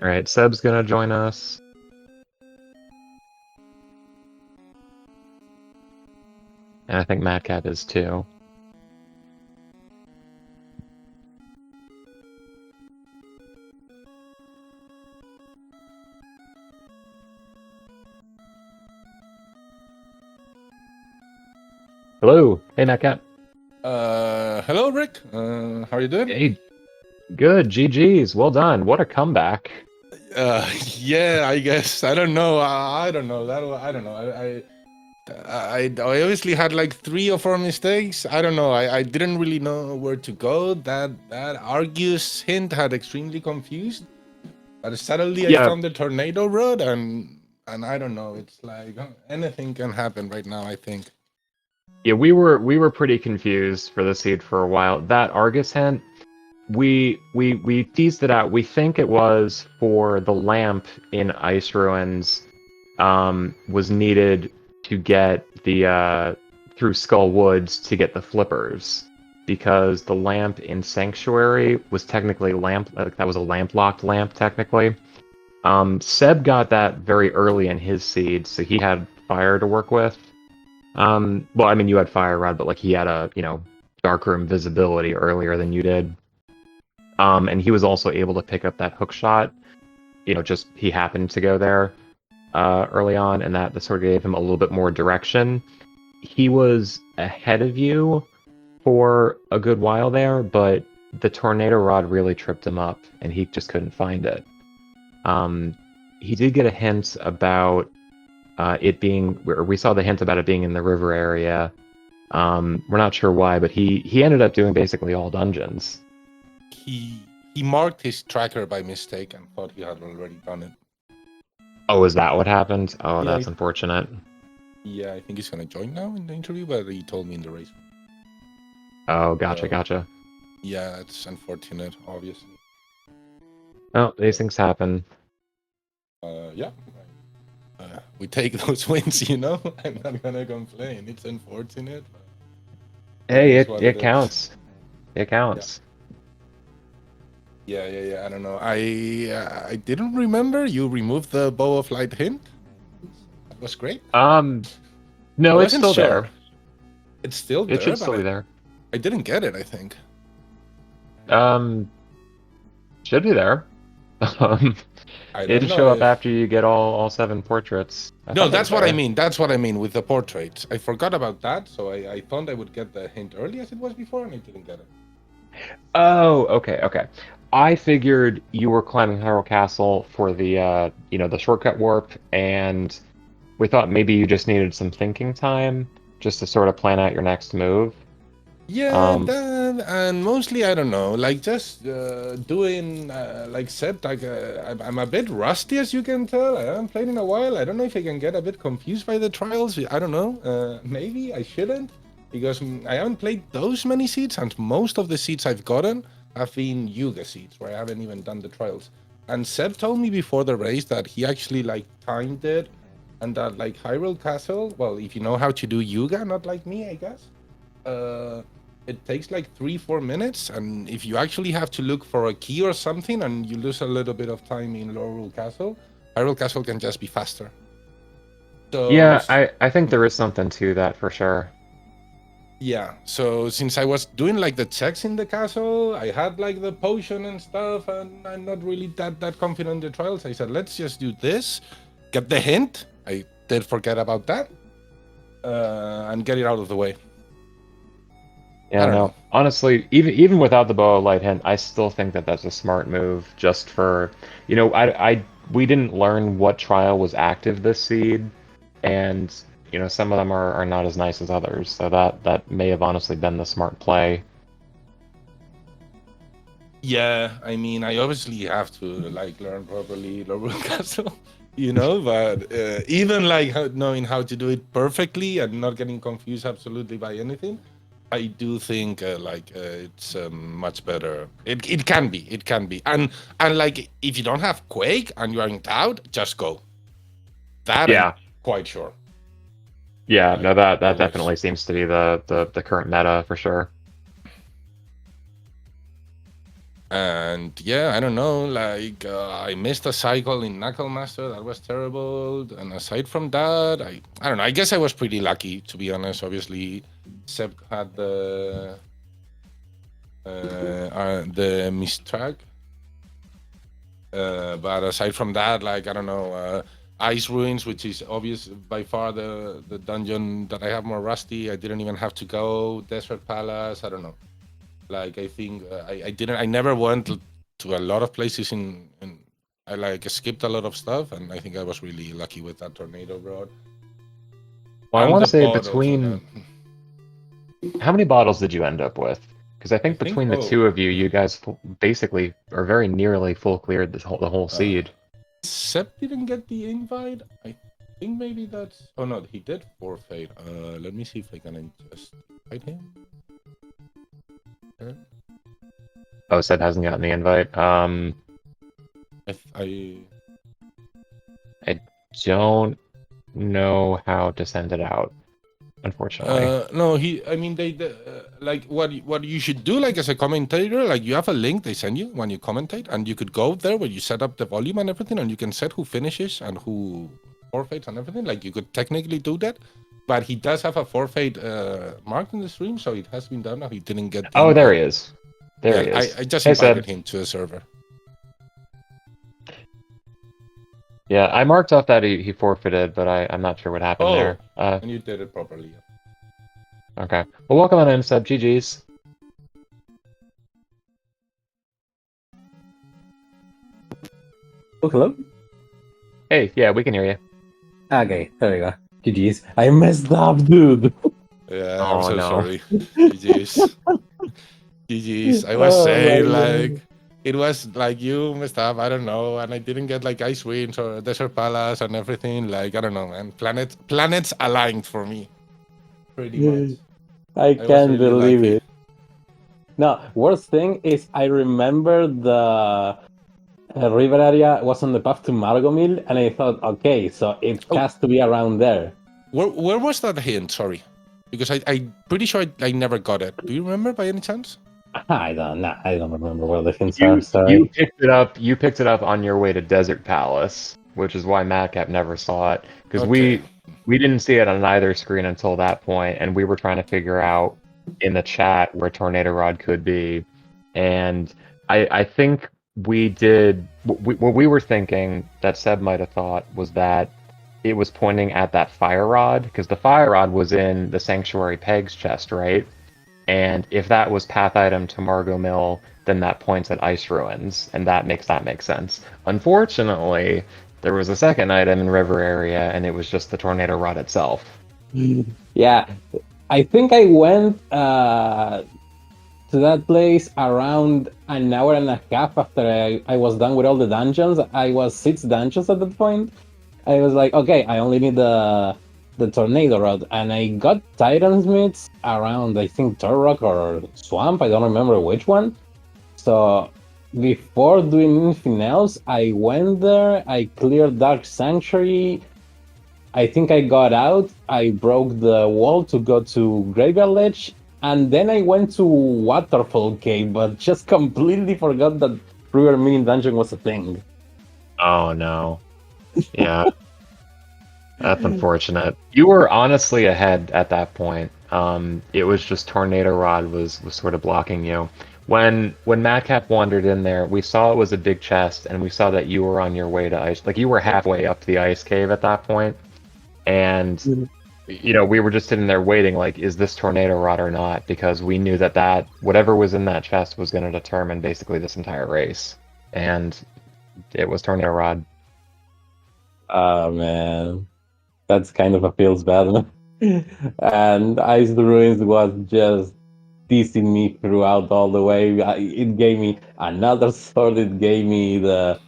Alright, Seb's gonna join us. And I think Matkap is too. Hello! Hey, Matkap. Hello, Rick. How are you doing? Hey, good, GG's, well done. What a comeback. Yeah, I guess. I don't know. I don't know. I don't know. I obviously had like 3 or 4 mistakes. I don't know. I didn't really know where to go. That Argus hint had extremely confused. But suddenly I found the tornado road, and I don't know. It's like anything can happen right now, I think. Yeah, we were pretty confused for the seed for a while. That Argus hint, we teased it out. We think it was for the lamp in Ice Ruins, was needed to get the through Skull Woods to get the flippers, because the lamp in Sanctuary was technically that was a lamp-locked lamp technically. Seb got that very early in his seed, so he had fire to work with. Well, I mean, you had Fire Rod, but like he had a, darkroom visibility earlier than you did. And he was also able to pick up that hook shot. just he happened to go there early on, and that sort of gave him a little bit more direction. He was ahead of you for a good while there, but the tornado rod really tripped him up, and he just couldn't find it. He did get a hint about it being, or we saw the hint about it being in the river area. We're not sure why, but he ended up doing basically all dungeons. He marked his tracker by mistake and thought he had already done it. Oh, is that what happened? Oh, Yeah, that's unfortunate. Yeah, I think he's gonna join now in the interview, but he told me in the race. Oh, gotcha. Yeah, it's unfortunate, obviously. Oh, these things happen. Yeah. We take those wins, I'm not gonna complain. It's unfortunate. Hey, it counts. It counts. Yeah. I don't know. I didn't remember you removed the bow of light hint. That was great. No, it's still there. It's still there. It should still be there. I didn't get it, I think. Should be there. It'll show up after you get all 7 portraits. No, that's what I mean. That's what I mean with the portraits. I forgot about that, so I thought I would get the hint early as it was before, and I didn't get it. Oh, okay. I figured you were climbing Hyrule Castle for the the shortcut warp, and we thought maybe you just needed some thinking time just to sort of plan out your next move. Yeah, that, and mostly I don't know, like just doing like said, like I'm a bit rusty, as you can tell. I haven't played in a while. I don't know if I can get a bit confused by the trials. I don't know. Maybe I shouldn't, because I haven't played those many seeds, and most of the seeds I've gotten have been Yuga seeds, where I haven't even done the trials. And Seb told me before the race that he actually like timed it, and that like Hyrule Castle, well, if you know how to do Yuga, not like me, I guess. It takes like 3-4 minutes, and if you actually have to look for a key or something and you lose a little bit of time in Hyrule Castle can just be faster. So yeah, I think there is something to that for sure. Yeah, so since I was doing like the checks in the castle, I had like the potion and stuff, and I'm not really that confident in the trials. I said, let's just do this, get the hint. I did forget about that, and get it out of the way. Yeah, no. Honestly, even without the bow of light hint, I still think that that's a smart move. Just for, we didn't learn what trial was active this seed, and some of them are not as nice as others. So that may have honestly been the smart play. Yeah, I mean, I obviously have to like learn properly Hyrule Castle, but even like knowing how to do it perfectly and not getting confused absolutely by anything. I do think it's much better. It can be, and like if you don't have Quake and you are in doubt, just go. That I'm quite sure. Yeah, no, that definitely seems to be the current meta for sure. And yeah, I don't know, like I missed a cycle in Knuckle Master, that was terrible. And aside from that, I don't know. I guess I was pretty lucky, to be honest. Obviously, Seb had the mistrack, but aside from that, like I don't know, Ice Ruins, which is obvious by far the dungeon that I have more rusty. I didn't even have to go. Desert Palace, I don't know. Like I think I never went to a lot of places in I like skipped a lot of stuff, and I think I was really lucky with that tornado rod. Well, I want to say between how many bottles did you end up with? Because I think between the two of you, you guys basically are very nearly full cleared the whole seed. Seb didn't get the invite. I think maybe that's. Oh no, he did forfeit. Let me see if I can just invite him. Oh, Seb hasn't gotten the invite. I don't know how to send it out, unfortunately. No, they like what you should do, like as a commentator, like you have a link they send you when you commentate, and you could go there where you set up the volume and everything, and you can set who finishes and who forfeits and everything. Like you could technically do that. But he does have a forfeit marked in the stream, so it has been done. Now he didn't get. Oh, there he is. There he is. I just invited him to the server. Yeah, I marked off that he forfeited, but I'm not sure what happened there. And you did it properly. Okay. Well, welcome on in, Seb. GG's. Oh, hello? Hey, yeah, we can hear you. Okay, there we go. GG's. I messed up, dude. Yeah, I'm Oh, so no. sorry. GG's. GG's. I was Oh, saying my like God. it was like you messed up. I don't know, and I didn't get like Ice Winds or Desert Palace and everything. Like I don't know, man. Planets aligned for me, pretty much. I I was can't really believe lucky. it. No, worst thing is I remember the river area was on the path to Margomil, and I thought, okay, so it Oh. has to be around there. Where was that hint? Sorry, because I'm pretty sure I never got it. Do you remember by any chance? I don't know. I don't remember where the hints You are. Sorry. you picked it up. You picked it up on your way to Desert Palace, which is why Matkap never saw it because Okay. we didn't see it on either screen until that point, and we were trying to figure out in the chat where Tornado Rod could be, and I think we did what we were thinking that Seb might have thought was that it was pointing at that fire rod because the fire rod was in the Sanctuary Pegs chest, right? And if that was path item to Margot Mill, then that points at Ice Ruins, and that makes sense. Unfortunately, there was a second item in River Area, and it was just the Tornado Rod itself. Yeah, I think I went to that place around an hour and a half after I was done with all the dungeons. I was 6 dungeons at that point. I was like, okay, I only need the tornado rod, and I got Titan's Meats around, I think, Turrock or Swamp. I don't remember which one. So before doing anything else, I went there. I cleared Dark Sanctuary. I think I got out. I broke the wall to go to Graveyard Ledge, and then I went to Waterfall Cave, but just completely forgot that River Mini Dungeon was a thing. Oh no. Yeah. That's unfortunate. You were honestly ahead at that point. It was just Tornado Rod was sort of blocking you. When Madcap wandered in there, we saw it was a big chest, and we saw that you were on your way to ice. Like you were halfway up the ice cave at that point, and we were just sitting there waiting. Like, is this Tornado Rod or not? Because we knew that whatever was in that chest was going to determine basically this entire race, and it was Tornado Rod. Oh man, that's kind of a feels bad. And Ice Ruins was just teasing me throughout all the way. It gave me another sword. It gave me the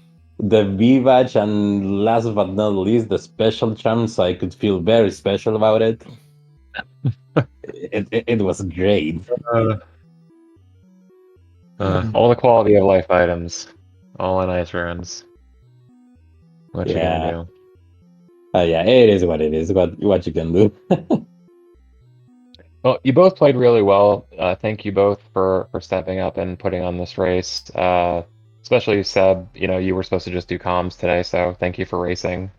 V-Badge, and last but not least, the special charm, so I could feel very special about it. It was great. All the quality of life items, all in Ice Ruins. What you gonna do? Yeah, it is what it is. What you can do. Well, you both played really well. Thank you both for stepping up and putting on this race. Especially Seb, you were supposed to just do comms today, so thank you for racing.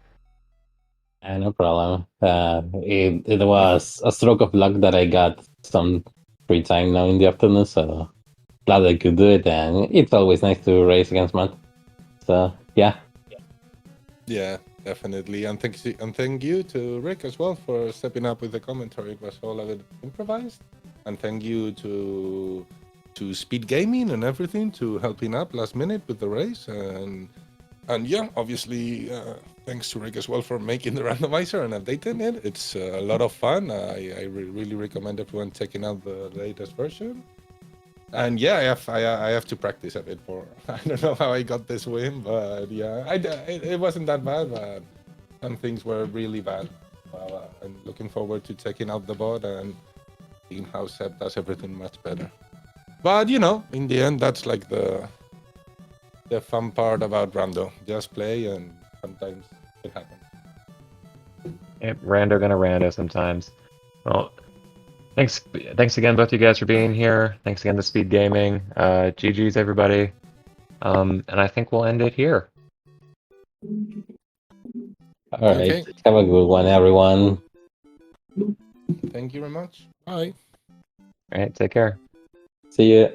No problem. It was a stroke of luck that I got some free time now in the afternoon, so glad I could do it. And it's always nice to race against Matt. So yeah. Yeah, definitely. And thank you to Rick as well for stepping up with the commentary. It was all a bit improvised. And thank you to Speedgaming and everything to helping up last minute with the race. And yeah, obviously, thanks to Rick as well for making the randomizer and updating it. It's a lot of fun. I really recommend everyone checking out the latest version. And yeah, I have to practice a bit more. I don't know how I got this win, but yeah, it wasn't that bad, but some things were really bad. I'm looking forward to checking out the bot and seeing how Seb does everything much better. But in the end, that's like the fun part about Rando. Just play, and sometimes it happens. Yep, Rando gonna rando sometimes. Well, thanks again, both you guys, for being here. Thanks again to Speedgaming. GG's, everybody. And I think we'll end it here. All right. Okay. Have a good one, everyone. Thank you very much. Bye. All right, take care. See you.